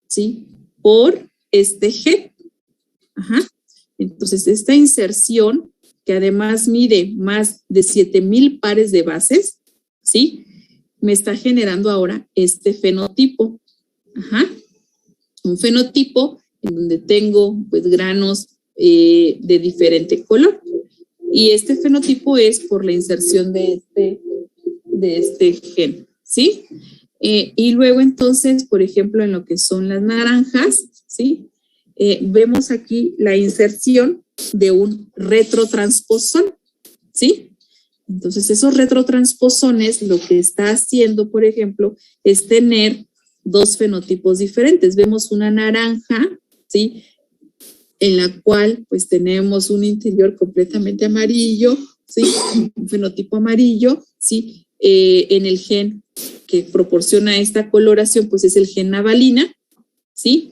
¿sí? Por este gen. Ajá. Entonces, esta inserción que además mide más de 7,000 pares de bases, ¿sí? Me está generando ahora este fenotipo. Ajá. Un fenotipo en donde tengo pues granos de diferente color. Y este fenotipo es por la inserción de este gen, ¿sí? Y luego entonces, por ejemplo, en lo que son las naranjas, ¿sí? Vemos aquí la inserción de un retrotransposón, ¿sí? Entonces, esos retrotransposones lo que está haciendo, por ejemplo, es tener dos fenotipos diferentes. Vemos una naranja, ¿sí? En la cual, pues, tenemos un interior completamente amarillo, ¿sí? Un fenotipo amarillo, ¿sí? En el gen que proporciona esta coloración, pues, es el gen navalina, ¿sí?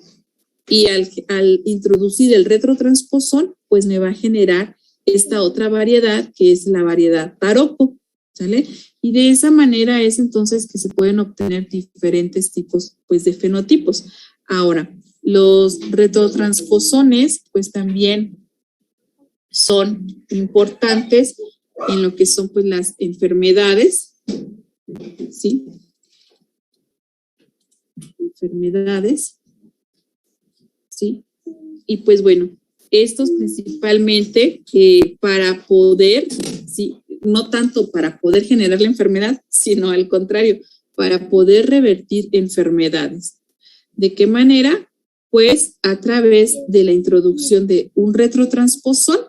Y al introducir el retrotransposón, pues me va a generar esta otra variedad que es la variedad Taroko, ¿sale? Y de esa manera es entonces que se pueden obtener diferentes tipos, pues, de fenotipos. Ahora, los retrotransposones, pues, también son importantes en lo que son, pues, las enfermedades, ¿sí? Enfermedades, ¿sí? Y pues bueno, estos principalmente para poder, ¿sí? No tanto para poder generar la enfermedad, sino al contrario, para poder revertir enfermedades. ¿De qué manera? Pues a través de la introducción de un retrotransposón,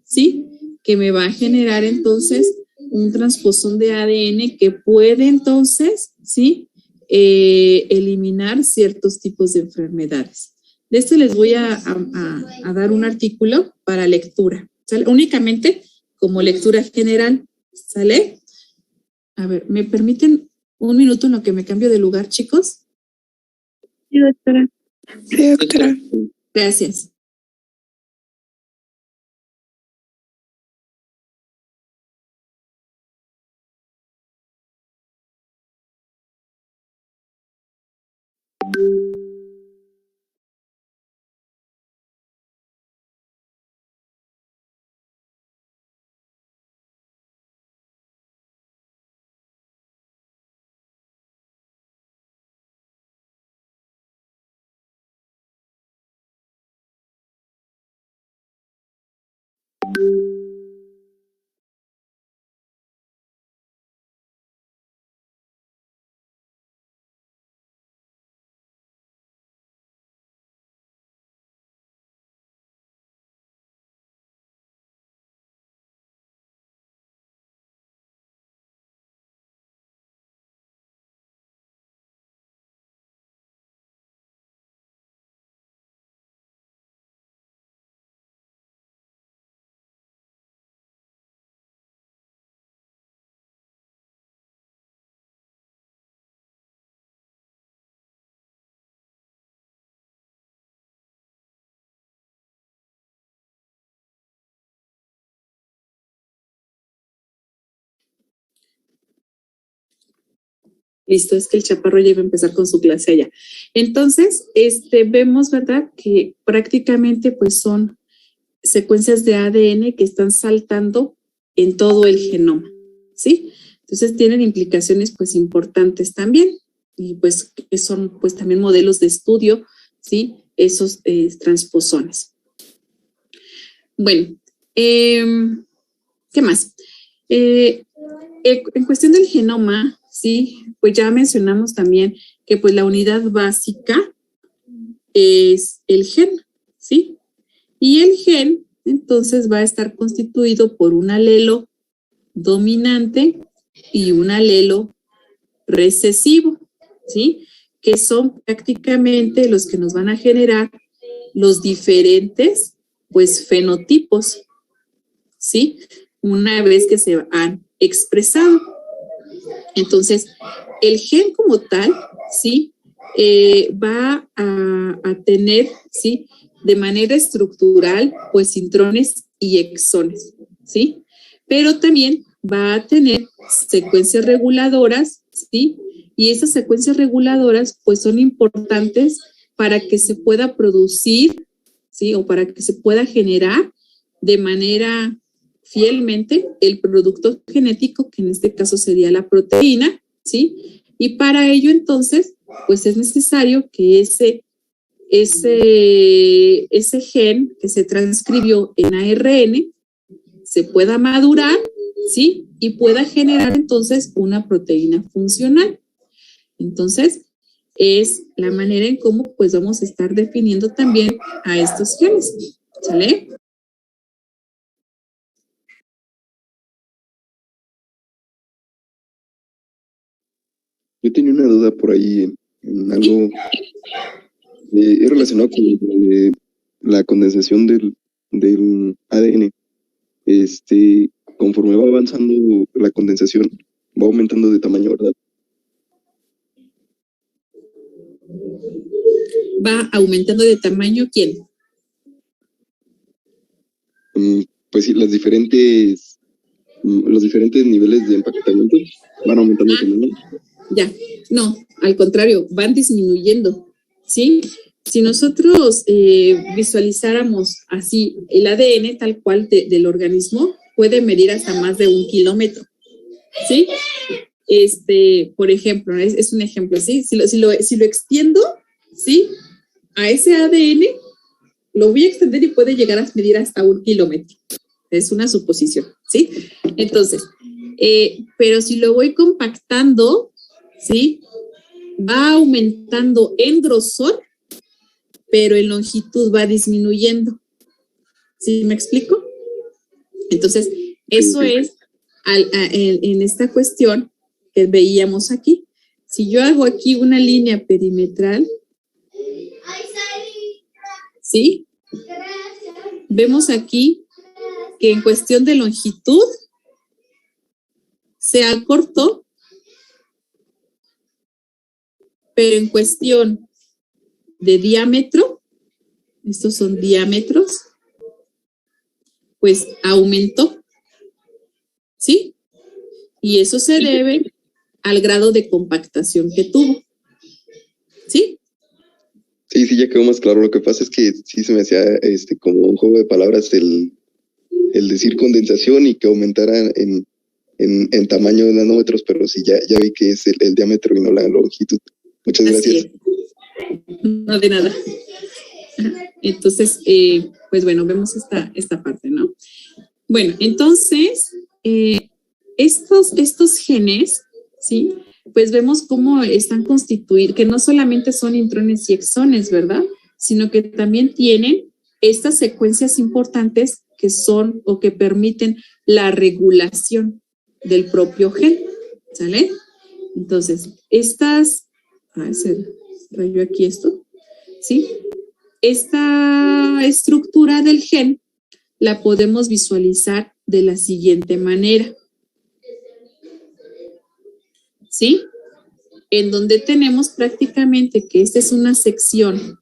¿sí? Que me va a generar entonces un transposón de ADN que puede entonces, ¿sí? Eliminar ciertos tipos de enfermedades. De este les voy a dar un artículo para lectura, ¿sale? Únicamente como lectura general, ¿sale? A ver, ¿me permiten un minuto en lo que me cambio de lugar, chicos? Sí, doctora. Sí, doctora. Gracias. Listo, es que el chaparro ya iba a empezar con su clase allá. Entonces, vemos, ¿verdad? Que prácticamente pues son secuencias de ADN que están saltando en todo el genoma, ¿sí? Entonces tienen implicaciones pues importantes también y pues que son pues también modelos de estudio, ¿sí? Esos transposones. Bueno, ¿qué más? En cuestión del genoma, sí, pues ya mencionamos también que pues la unidad básica es el gen, ¿sí? Y el gen, entonces, va a estar constituido por un alelo dominante y un alelo recesivo, ¿sí? Que son prácticamente los que nos van a generar los diferentes, pues, fenotipos, ¿sí? Una vez que se han expresado. Entonces, el gen como tal, ¿sí? Va a tener, ¿sí? De manera estructural, pues intrones y exones, ¿sí? Pero también va a tener secuencias reguladoras, ¿sí? Y esas secuencias reguladoras, pues son importantes para que se pueda producir, ¿sí? O para que se pueda generar de manera fielmente el producto genético, que en este caso sería la proteína, ¿sí? Y para ello, entonces, pues es necesario que ese gen que se transcribió en ARN se pueda madurar, ¿sí? Y pueda generar entonces una proteína funcional. Entonces, es la manera en cómo pues vamos a estar definiendo también a estos genes, ¿sale? Yo tenía una duda por ahí en algo es relacionado con la condensación del ADN. Conforme va avanzando la condensación, va aumentando de tamaño, ¿verdad? ¿Va aumentando de tamaño quién? Pues sí, los diferentes niveles de empaquetamiento van aumentando de tamaño. Ya, no, al contrario, van disminuyendo, ¿sí? Si nosotros visualizáramos así el ADN tal cual del organismo, puede medir hasta más de 1 kilómetro, ¿sí? Por ejemplo, es un ejemplo, ¿sí? Si lo extiendo, ¿sí? A ese ADN lo voy a extender y puede llegar a medir hasta 1 kilómetro. Es una suposición, ¿sí? Entonces, pero si lo voy compactando, ¿sí? Va aumentando en grosor, pero en longitud va disminuyendo. ¿Sí me explico? Entonces, eso es en esta cuestión que veíamos aquí. Si yo hago aquí una línea perimetral, ¿sí? Vemos aquí que en cuestión de longitud se acortó, pero en cuestión de diámetro, estos son diámetros, pues aumentó, ¿sí? Y eso se debe al grado de compactación que tuvo, ¿sí? Sí, ya quedó más claro. Lo que pasa es que sí se me hacía como un juego de palabras el decir condensación y que aumentara en tamaño de nanómetros, pero sí, ya vi que es el diámetro y no la longitud. Muchas gracias. No, de nada. Entonces, pues bueno, vemos esta parte, ¿no? Bueno, entonces, estos genes, ¿sí? Pues vemos cómo están constituidos, que no solamente son intrones y exones, ¿verdad? Sino que también tienen estas secuencias importantes que son o que permiten la regulación del propio gen, ¿sale? Entonces, se rayó aquí esto, ¿sí? Esta estructura del gen la podemos visualizar de la siguiente manera, ¿sí? En donde tenemos prácticamente que esta es una sección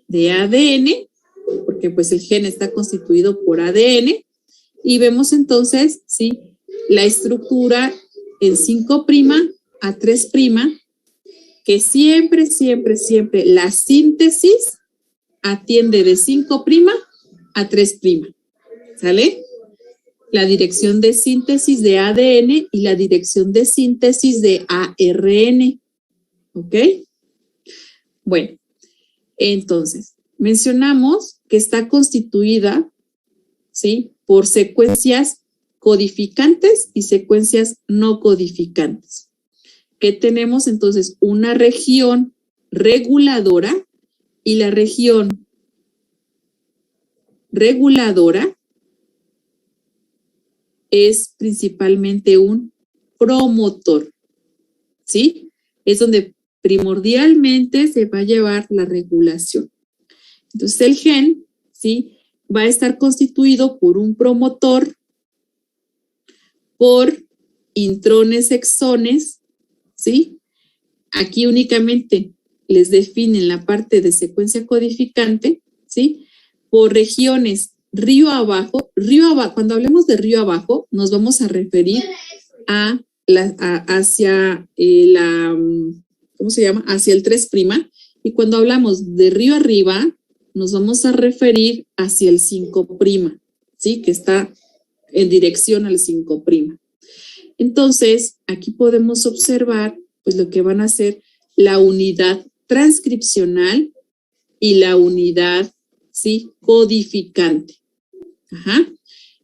de ADN, porque pues el gen está constituido por ADN, y vemos entonces, ¿sí? La estructura en 5' a 3', que siempre la síntesis atiende de 5' a 3', ¿sale? La dirección de síntesis de ADN y la dirección de síntesis de ARN, ¿ok? Bueno, entonces, mencionamos que está constituida, ¿sí? Por secuencias codificantes y secuencias no codificantes. Que tenemos entonces una región reguladora y la región reguladora es principalmente un promotor, ¿sí? Es donde primordialmente se va a llevar la regulación. Entonces el gen, ¿sí? Va a estar constituido por un promotor, por intrones, exones, ¿sí? Aquí únicamente les definen la parte de secuencia codificante, ¿sí? Por regiones río abajo, cuando hablemos de río abajo, nos vamos a referir hacia ¿cómo se llama? Hacia el 3', y cuando hablamos de río arriba, nos vamos a referir hacia el 5', ¿sí? Que está en dirección al 5'. Entonces, aquí podemos observar pues lo que van a ser la unidad transcripcional y la unidad, ¿sí?, codificante. Ajá.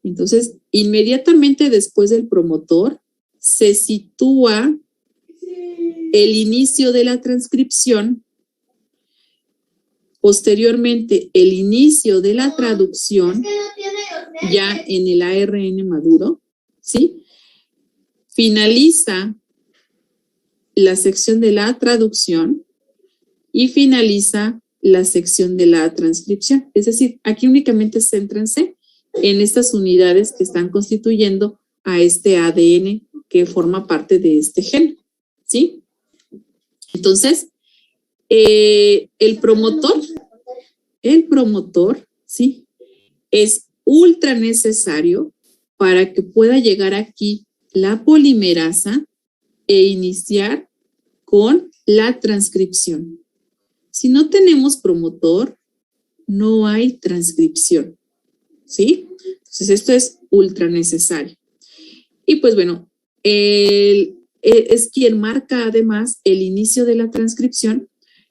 Entonces, inmediatamente después del promotor se sitúa el inicio de la transcripción, posteriormente el inicio de la traducción ya en el ARN maduro, ¿sí? Finaliza la sección de la traducción y finaliza la sección de la transcripción. Es decir, aquí únicamente céntrense en estas unidades que están constituyendo a este ADN que forma parte de este gen, ¿sí? Entonces, el promotor, ¿sí?, es ultra necesario para que pueda llegar aquí la polimerasa e iniciar con la transcripción. Si no tenemos promotor, no hay transcripción, ¿sí? Entonces, esto es ultra necesario. Y pues bueno, es quien marca además el inicio de la transcripción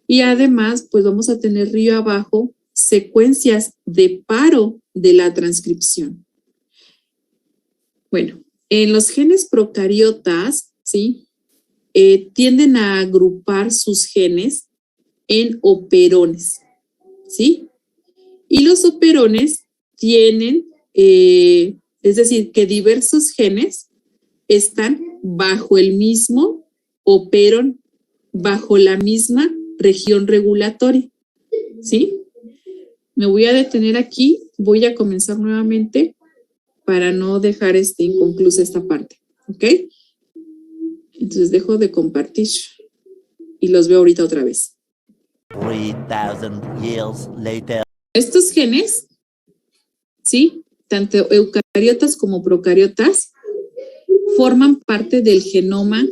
y además pues vamos a tener río abajo secuencias de paro de la transcripción. Bueno, en los genes procariotas, ¿sí?, tienden a agrupar sus genes en operones, ¿sí? Y los operones tienen, es decir, que diversos genes están bajo el mismo operón, bajo la misma región regulatoria, ¿sí? Me voy a detener aquí, voy a comenzar nuevamente para no dejar inconclusa esta parte, ¿ok? Entonces dejo de compartir y los veo ahorita otra vez. 3,000 years later. Estos genes, ¿sí?, tanto eucariotas como procariotas, forman parte del genoma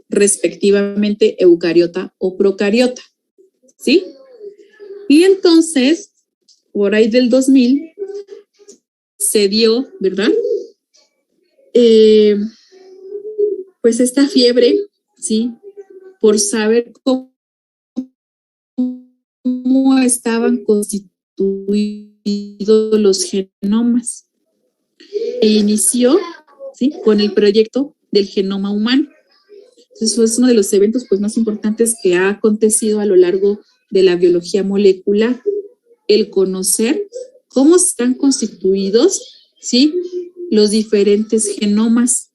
respectivamente eucariota o procariota, ¿sí? Y entonces, por ahí del 2000, se dio, ¿verdad?, pues esta fiebre, ¿sí?, por saber cómo estaban constituidos los genomas. E inició, ¿sí?, con el proyecto del genoma humano. Eso es uno de los eventos pues, más importantes que ha acontecido a lo largo de la biología molecular. El conocer cómo están constituidos, ¿sí?, los diferentes genomas,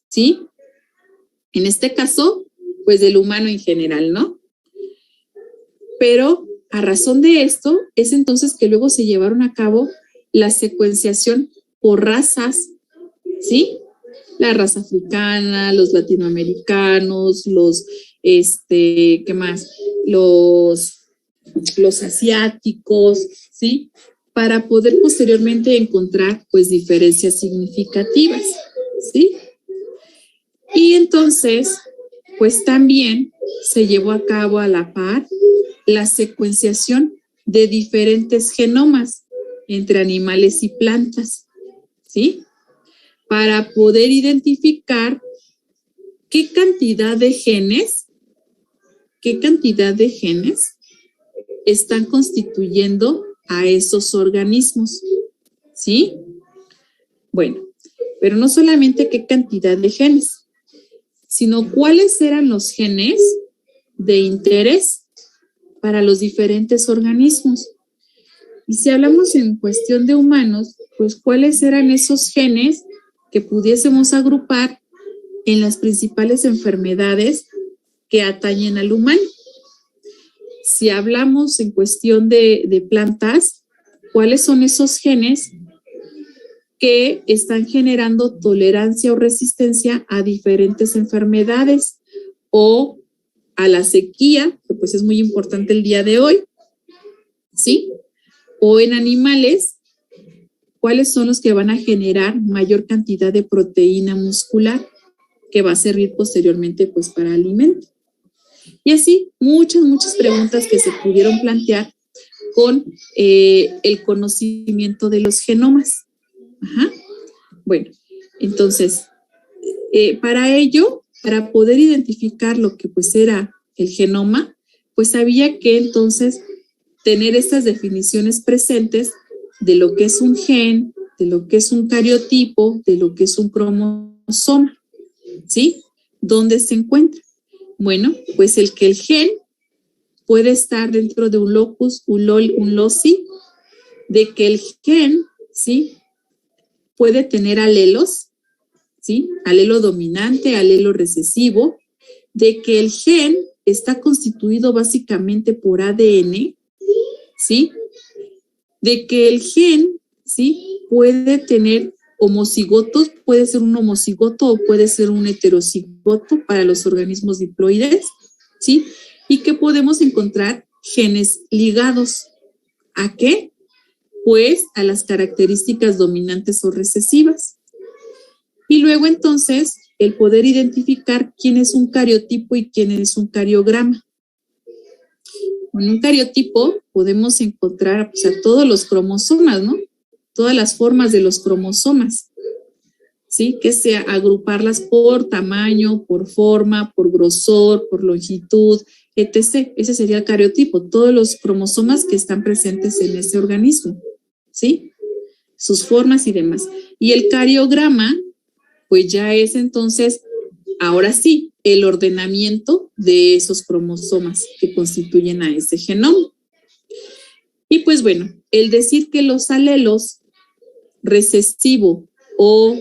¿sí? En este caso, pues del humano en general, ¿no? Pero a razón de esto, es entonces que luego se llevaron a cabo la secuenciación por razas, ¿sí? La raza africana, los latinoamericanos, los, ¿qué más? Los asiáticos, ¿sí? Para poder posteriormente encontrar, pues, diferencias significativas, ¿sí? Y entonces, pues también se llevó a cabo a la par la secuenciación de diferentes genomas entre animales y plantas, ¿sí? Para poder identificar qué cantidad de genes están constituyendo a esos organismos, ¿sí? Bueno, pero no solamente qué cantidad de genes, sino cuáles eran los genes de interés para los diferentes organismos. Y si hablamos en cuestión de humanos, pues cuáles eran esos genes que pudiésemos agrupar en las principales enfermedades que atañen al humano. Si hablamos en cuestión de plantas, ¿cuáles son esos genes que están generando tolerancia o resistencia a diferentes enfermedades o a la sequía, que pues es muy importante el día de hoy, ¿sí? O en animales, ¿cuáles son los que van a generar mayor cantidad de proteína muscular que va a servir posteriormente pues para alimento? Y así muchas preguntas que se pudieron plantear con el conocimiento de los genomas. Ajá. Bueno, entonces, para ello, para poder identificar lo que pues era el genoma, pues había que entonces tener estas definiciones presentes de lo que es un gen, de lo que es un cariotipo, de lo que es un cromosoma, ¿sí? ¿Dónde se encuentra? Bueno, pues el gen puede estar dentro de un locus, un loci, de que el gen, ¿sí? Puede tener alelos, ¿sí? Alelo dominante, alelo recesivo, de que el gen está constituido básicamente por ADN, ¿sí? De que el gen, ¿sí? Puede tener homocigotos, puede ser un homocigoto o puede ser un heterocigoto para los organismos diploides, ¿sí? Y que podemos encontrar genes ligados. ¿A qué? Pues a las características dominantes o recesivas. Y luego entonces el poder identificar quién es un cariotipo y quién es un cariograma. En un cariotipo podemos encontrar pues, a todos los cromosomas, ¿no? Todas las formas de los cromosomas, ¿sí? Que sea agruparlas por tamaño, por forma, por grosor, por longitud, etc. Ese sería el cariotipo, todos los cromosomas que están presentes en ese organismo, ¿sí? Sus formas y demás. Y el cariograma, pues ya es entonces, ahora sí, el ordenamiento de esos cromosomas que constituyen a ese genoma. Y pues bueno, el decir que los alelos recesivo o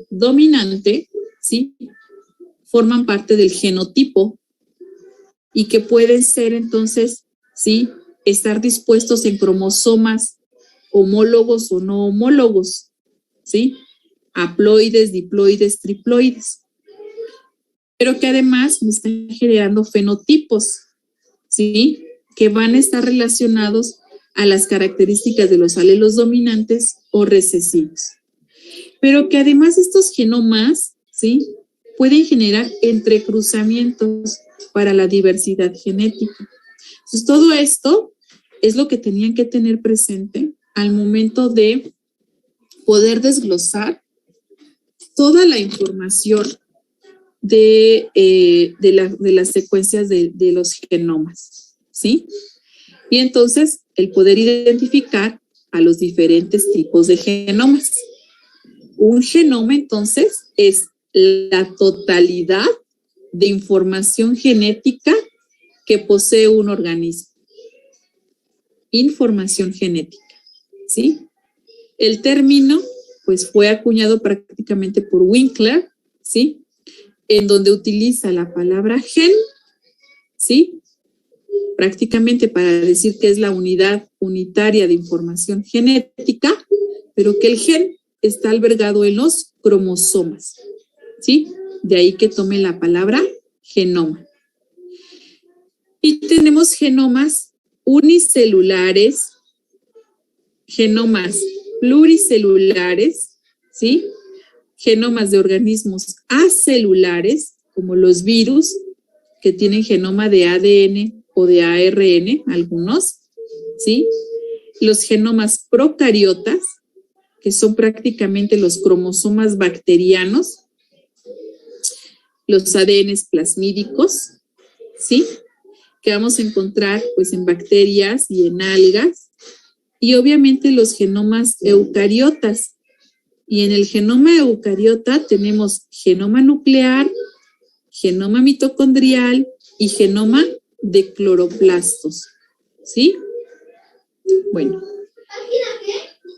dominante, ¿sí? Forman parte del genotipo y que pueden ser entonces, ¿sí? Estar dispuestos en cromosomas homólogos o no homólogos, ¿sí? Haploides, diploides, triploides. Pero que además me están generando fenotipos, ¿sí? Que van a estar relacionados a las características de los alelos dominantes o recesivos. Pero que además estos genomas, ¿sí? Pueden generar entrecruzamientos para la diversidad genética. Entonces, todo esto es lo que tenían que tener presente al momento de poder desglosar toda la información de las secuencias de los genomas, ¿sí? Y entonces, el poder identificar a los diferentes tipos de genomas. Un genoma, entonces, es la totalidad de información genética que posee un organismo. Información genética, ¿sí? El término, pues, fue acuñado prácticamente por Winkler, ¿sí? En donde utiliza la palabra gen, ¿sí? Prácticamente para decir que es la unidad unitaria de información genética, pero que el gen está albergado en los cromosomas, ¿sí? De ahí que tome la palabra genoma. Y tenemos genomas unicelulares, genomas pluricelulares, ¿sí? Genomas de organismos acelulares, como los virus, que tienen genoma de ADN o de ARN, algunos, ¿sí? Los genomas procariotas, que son prácticamente los cromosomas bacterianos, los ADNs plasmídicos, ¿sí? Que vamos a encontrar pues en bacterias y en algas, y obviamente los genomas eucariotas. Y en el genoma eucariota tenemos genoma nuclear, genoma mitocondrial y genoma de cloroplastos, ¿sí? Bueno,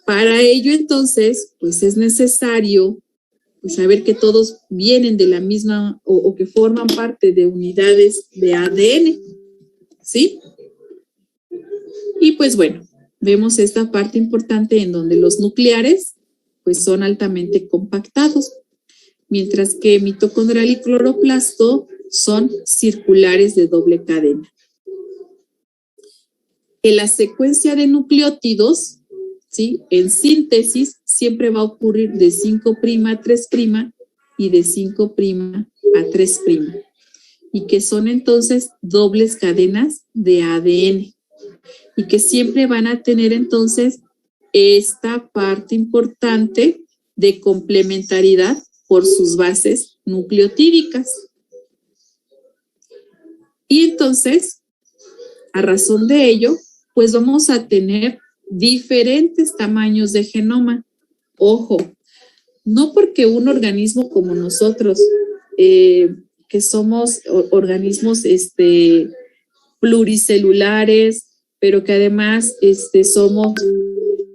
para ello entonces, pues es necesario pues, saber que todos vienen de la misma o que forman parte de unidades de ADN, ¿sí? Y pues bueno, vemos esta parte importante en donde los nucleares pues son altamente compactados, mientras que mitocondrial y cloroplasto son circulares de doble cadena. En la secuencia de nucleótidos, ¿sí? En síntesis siempre va a ocurrir de 5' a 3' y de 5' a 3', y que son entonces dobles cadenas de ADN, y que siempre van a tener entonces esta parte importante de complementariedad por sus bases nucleotídicas. Y entonces, a razón de ello, pues vamos a tener diferentes tamaños de genoma. Ojo, no porque un organismo como nosotros, que somos organismos pluricelulares, pero que además somos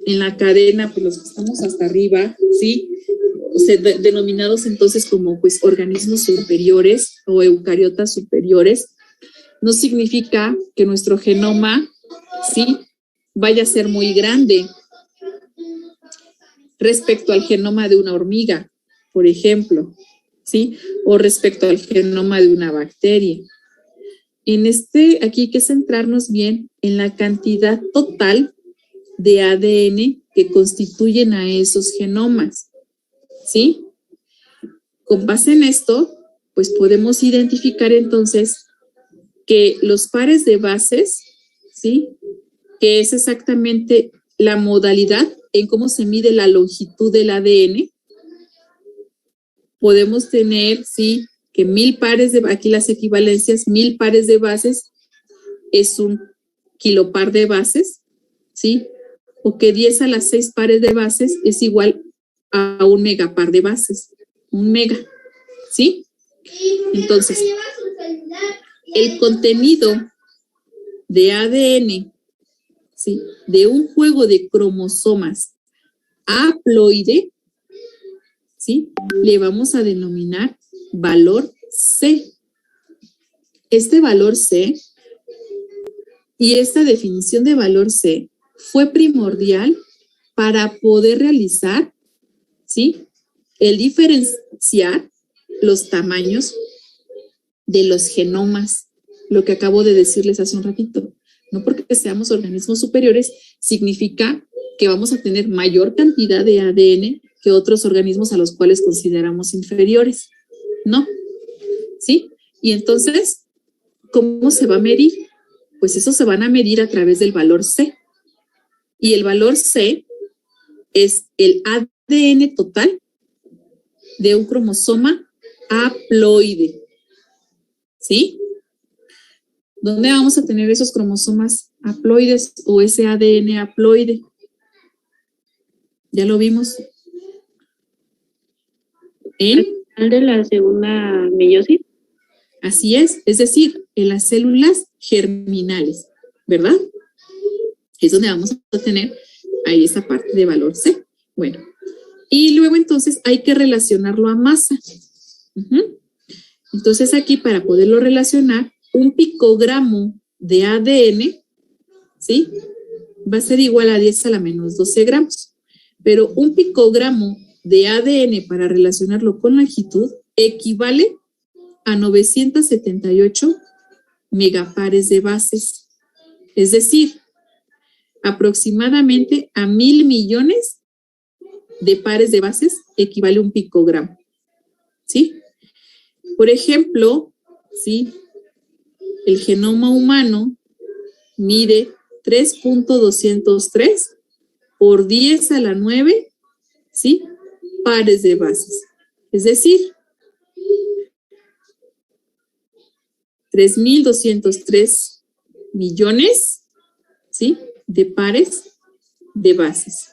en la cadena, pues los que estamos hasta arriba, ¿sí? O sea, denominados entonces como pues organismos superiores o eucariotas superiores, no significa que nuestro genoma, ¿sí?, vaya a ser muy grande respecto al genoma de una hormiga, por ejemplo, ¿sí? O respecto al genoma de una bacteria. Aquí hay que centrarnos bien en la cantidad total de ADN que constituyen a esos genomas, ¿sí? Con base en esto, pues podemos identificar entonces que los pares de bases, ¿sí?, que es exactamente la modalidad en cómo se mide la longitud del ADN, podemos tener, ¿sí?, que 1000 pares de, aquí las equivalencias, 1000 pares de bases es un kilopar de bases, ¿sí? O que 10 a la 6 pares de bases es igual a un megapar de bases, un mega, ¿sí? Entonces, el contenido de ADN, ¿sí?, de un juego de cromosomas haploide, ¿sí?, le vamos a denominar valor C. Este valor C y esta definición de valor C fue primordial para poder realizar, ¿sí?, el diferenciar los tamaños de los genomas, lo que acabo de decirles hace un ratito. No porque seamos organismos superiores significa que vamos a tener mayor cantidad de ADN que otros organismos a los cuales consideramos inferiores. No, ¿sí? Y entonces, ¿cómo se va a medir? Pues eso se van a medir a través del valor C. Y el valor C es el ADN total de un cromosoma haploide, ¿sí? ¿Dónde vamos a tener esos cromosomas haploides o ese ADN haploide? Ya lo vimos. ¿Al final de la segunda meiosis? Así es decir, en las células germinales, ¿verdad? Es donde vamos a tener ahí esa parte de valor C. Bueno, y luego entonces hay que relacionarlo a masa. Entonces aquí para poderlo relacionar, un picogramo de ADN, ¿sí?, va a ser igual a 10 a la menos 12 gramos. Pero un picogramo de ADN para relacionarlo con longitud equivale a 978 megapares de bases. Es decir, aproximadamente a 1,000 millones de pares de bases equivale un picogramo, ¿sí? Por ejemplo, ¿sí?, el genoma humano mide 3.203 por 10 a la 9, ¿sí?, pares de bases. Es decir, 3.203 millones, ¿sí?, de pares de bases.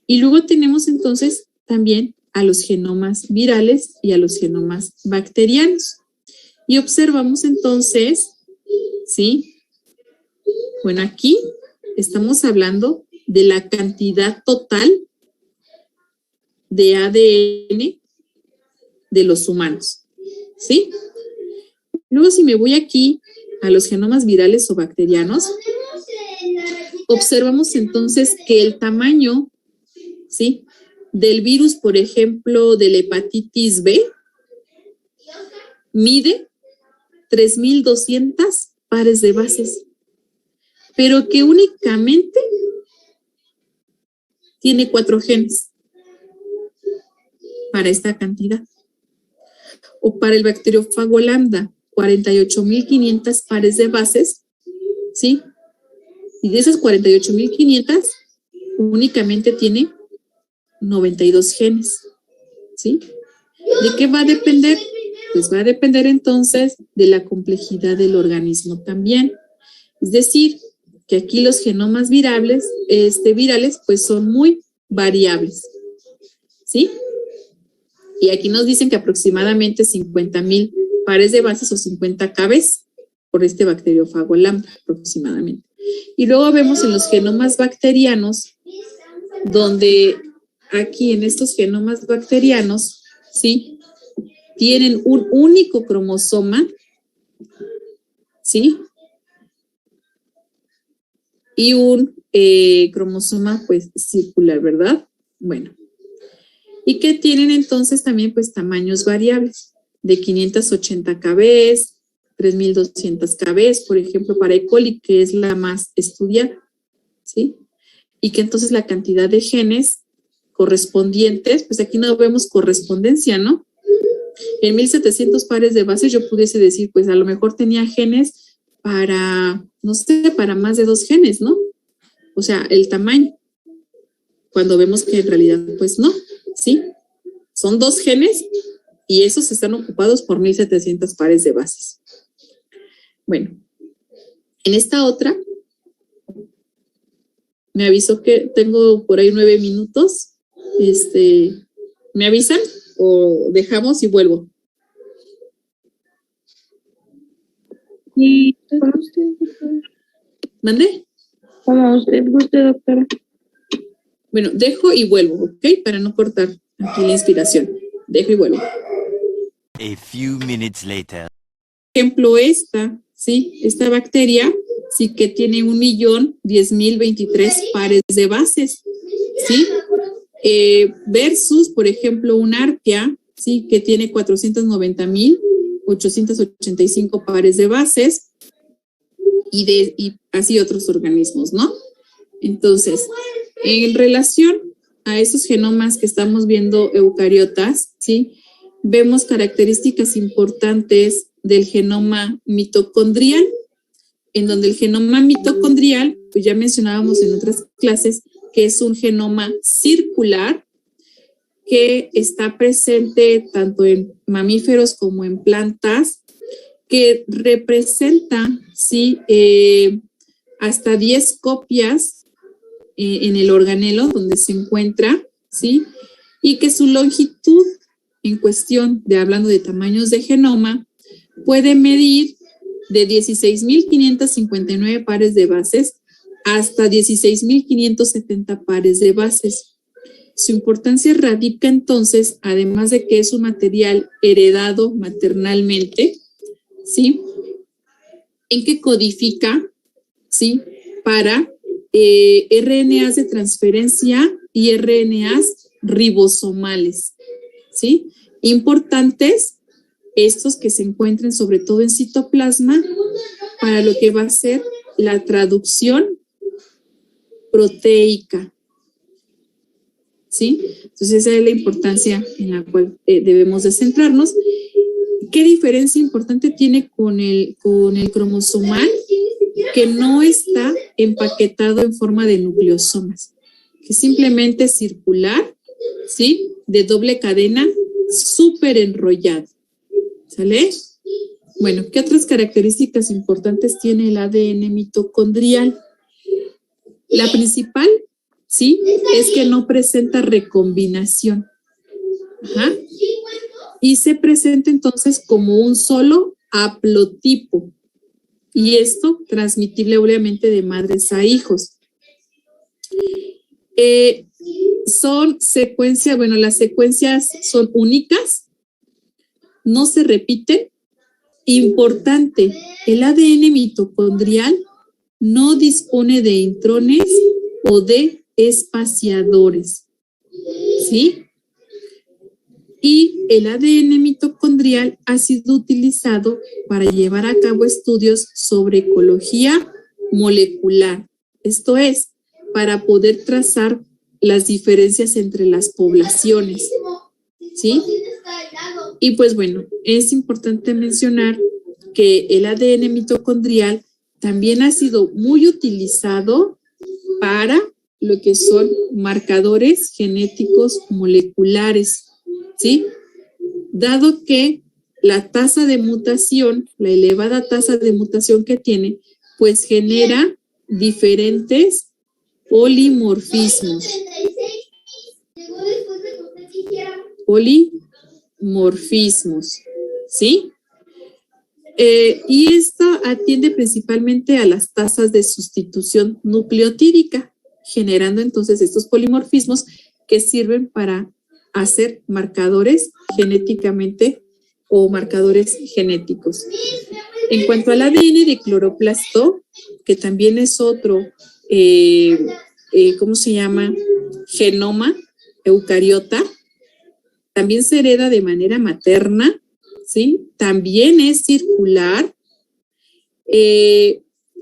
Y luego tenemos entonces también a los genomas virales y a los genomas bacterianos. Y observamos entonces, ¿sí? Bueno, aquí estamos hablando de la cantidad total de ADN de los humanos, ¿sí? Luego, si me voy aquí a los genomas virales o bacterianos, observamos entonces que el tamaño, ¿sí?, del virus, por ejemplo, de la hepatitis B, mide 3.200 pares de bases, pero que únicamente tiene 4 genes para esta cantidad. O para el bacteriófago lambda, 48.500 pares de bases, ¿sí? Y de esas 48.500, únicamente tiene 92 genes, ¿sí? ¿De qué va a depender? Pues va a depender entonces de la complejidad del organismo también. Es decir, que aquí los genomas virales pues son muy variables, ¿sí? Y aquí nos dicen que aproximadamente 50,000 pares de bases o 50 kbs por este bacteriófago lambda aproximadamente. Y luego vemos en los genomas bacterianos, donde aquí en estos genomas bacterianos, ¿sí? Tienen un único cromosoma, ¿sí? Y un cromosoma, pues, circular, ¿verdad? Bueno. Y que tienen entonces también, pues, tamaños variables, de 580 kbs, 3,200 kbs, por ejemplo, para E. coli, que es la más estudiada, ¿sí? Y que entonces la cantidad de genes correspondientes, pues aquí no vemos correspondencia, ¿no? En 1,700 pares de bases yo pudiese decir, pues a lo mejor tenía genes para, no sé, para más de 2 genes, ¿no? O sea, el tamaño. Cuando vemos que en realidad, pues no, ¿sí? Son 2 genes y esos están ocupados por 1,700 pares de bases. Bueno, en esta otra, me avisó que tengo por ahí 9 minutos. ¿Me avisan o dejamos y vuelvo? Sí, como usted guste. ¿Mande? Como usted guste, doctora. Bueno, dejo y vuelvo, ¿ok? Para no cortar aquí la inspiración. Dejo y vuelvo. A few minutes later. Ejemplo ¿sí? Esta bacteria sí que tiene 1,010,023 pares de bases, ¿sí? Versus, por ejemplo, un arquea, ¿sí? Que tiene 490,885 pares de bases y así otros organismos, ¿no? Entonces, en relación a esos genomas que estamos viendo eucariotas, ¿sí? Vemos características importantes del genoma mitocondrial, en donde el genoma mitocondrial, pues ya mencionábamos en otras clases, que es un genoma circular que está presente tanto en mamíferos como en plantas, que representa, ¿sí? Hasta 10 copias en el organelo donde se encuentra, ¿sí? Y que su longitud, en cuestión de hablando de tamaños de genoma, puede medir de 16,559 pares de bases hasta 16,570 pares de bases. Su importancia radica entonces, además de que es un material heredado maternalmente, ¿sí? En que codifica, ¿sí? Para RNAs de transferencia y RNAs ribosomales, ¿sí? Importantes estos que se encuentren sobre todo en citoplasma para lo que va a ser la traducción proteica, ¿sí? Entonces esa es la importancia en la cual debemos de centrarnos. ¿Qué diferencia importante tiene con el cromosomal? Que no está empaquetado en forma de nucleosomas, que simplemente es circular, ¿sí? De doble cadena, súper enrollado. ¿Sale? Bueno, ¿qué otras características importantes tiene el ADN mitocondrial? La principal, ¿sí? Es que no presenta recombinación. Ajá. Y se presenta entonces como un solo haplotipo. Y esto transmitible obviamente de madres a hijos. Son secuencias, bueno, las secuencias son únicas, no se repiten. Importante, el ADN mitocondrial no dispone de intrones o de espaciadores, ¿sí? Y el ADN mitocondrial ha sido utilizado para llevar a cabo estudios sobre ecología molecular. Esto es, para poder trazar las diferencias entre las poblaciones, ¿sí? Y pues bueno, es importante mencionar que el ADN mitocondrial también ha sido muy utilizado para lo que son marcadores genéticos moleculares, ¿sí? Dado que la tasa de mutación, la elevada tasa de mutación que tiene, pues genera diferentes polimorfismos. Polimorfismos, ¿sí? Y esto atiende principalmente a las tasas de sustitución nucleotídica, generando entonces estos polimorfismos que sirven para hacer marcadores genéticamente o marcadores genéticos. En cuanto al ADN de cloroplasto, que también es otro, ¿cómo se llama? Genoma eucariota, también se hereda de manera materna, ¿sí? También es circular.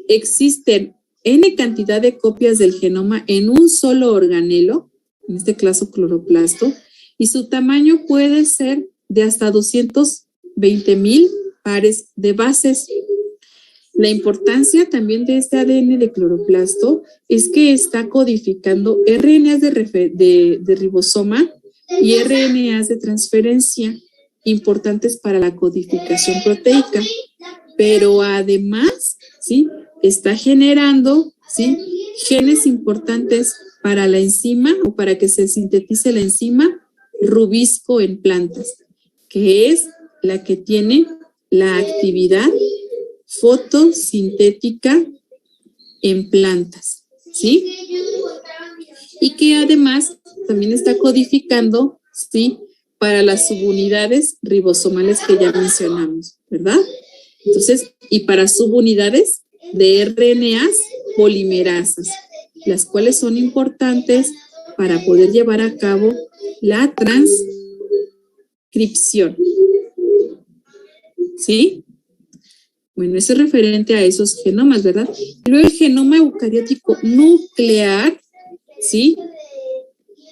Existen N cantidad de copias del genoma en un solo organelo, en este caso cloroplasto, y su tamaño puede ser de hasta 220,000 pares de bases. La importancia también de este ADN de cloroplasto es que está codificando RNAs de ribosoma y RNAs de transferencia, importantes para la codificación proteica, pero además, ¿sí?, está generando, ¿sí?, genes importantes para la enzima o para que se sintetice la enzima rubisco en plantas, que es la que tiene la actividad fotosintética en plantas, ¿sí? Y que además también está codificando, ¿sí?, para las subunidades ribosomales que ya mencionamos, ¿verdad? Entonces, y para subunidades de RNAs polimerasas, las cuales son importantes para poder llevar a cabo la transcripción. ¿Sí? Bueno, eso es referente a esos genomas, ¿verdad? Luego el genoma eucariótico nuclear, ¿sí?,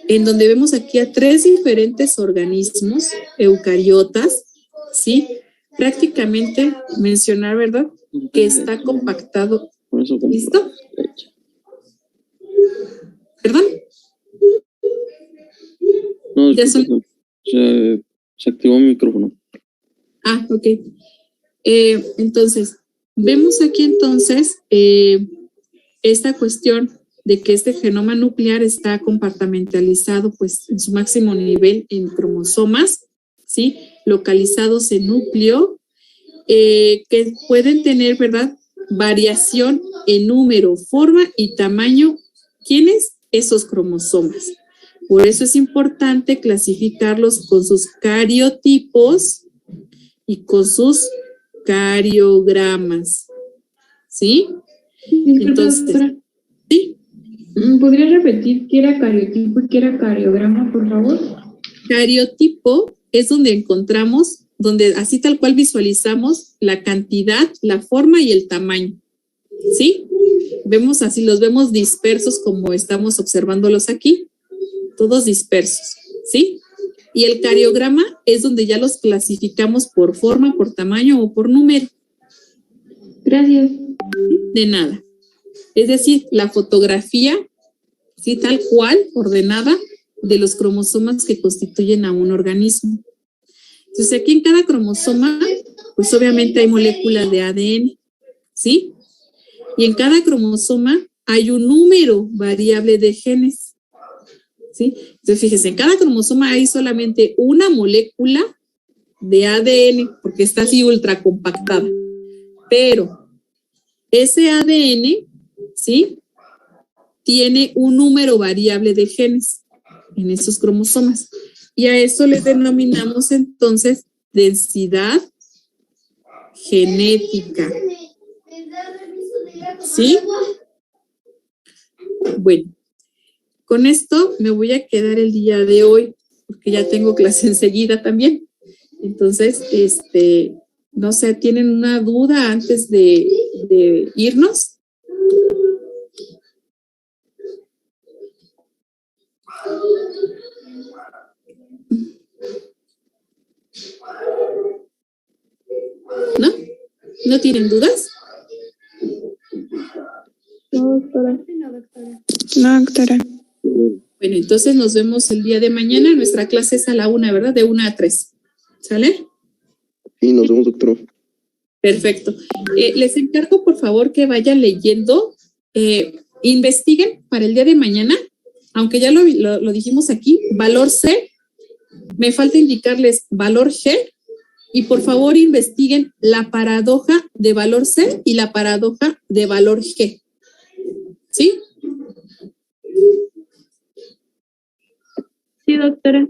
en donde vemos aquí a 3 diferentes organismos eucariotas, ¿sí? Prácticamente mencionar, ¿verdad?, que está compactado. ¿Listo? ¿Perdón? No, Ya son... se activó mi micrófono. Ah, ok. Entonces, vemos aquí entonces esta cuestión de que este genoma nuclear está compartimentalizado pues en su máximo nivel en cromosomas, ¿sí?, localizados en núcleo, que pueden tener, ¿verdad?, variación en número, forma y tamaño. ¿Quiénes? Esos cromosomas. Por eso es importante clasificarlos con sus cariotipos y con sus cariogramas, ¿sí? Entonces, doctora, ¿sí? ¿podría repetir qué era cariotipo y qué era cariograma, por favor? Cariotipo es donde encontramos, donde así tal cual visualizamos la cantidad, la forma y el tamaño, ¿sí? Vemos así, los vemos dispersos como estamos observándolos aquí, todos dispersos, ¿sí? Y el cariograma es donde ya los clasificamos por forma, por tamaño o por número. Gracias. De nada. Es decir, la fotografía, ¿sí?, tal cual, ordenada, de los cromosomas que constituyen a un organismo. Entonces, aquí en cada cromosoma, pues obviamente hay moléculas de ADN, ¿sí? Y en cada cromosoma hay un número variable de genes, ¿sí? Entonces, fíjense, en cada cromosoma hay solamente una molécula de ADN, porque está así ultra compactada. Pero ese ADN, ¿sí?, tiene un número variable de genes en esos cromosomas. Y a eso le denominamos entonces densidad genética. ¿Sí? Bueno, con esto me voy a quedar el día de hoy, porque ya tengo clase enseguida también. Entonces, no sé, ¿tienen una duda antes de irnos? ¿No? ¿No tienen dudas? No, doctora. No, doctora. Bueno, entonces nos vemos el día de mañana. Nuestra clase es a la 1, ¿verdad? De 1 a 3. ¿Sale? Sí, nos vemos, doctora. Perfecto. Les encargo, por favor, que vayan leyendo. Investiguen para el día de mañana, aunque ya lo dijimos aquí, valor C. Me falta indicarles valor G. Y por favor, investiguen la paradoja de valor C y la paradoja de valor G. ¿Sí? Sí, doctora.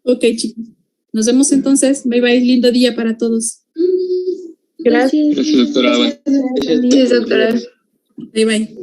Ok, chicos. Nos vemos entonces. Bye, bye. Lindo día para todos. Gracias. Gracias, doctora. Gracias, doctora. Bye, bye.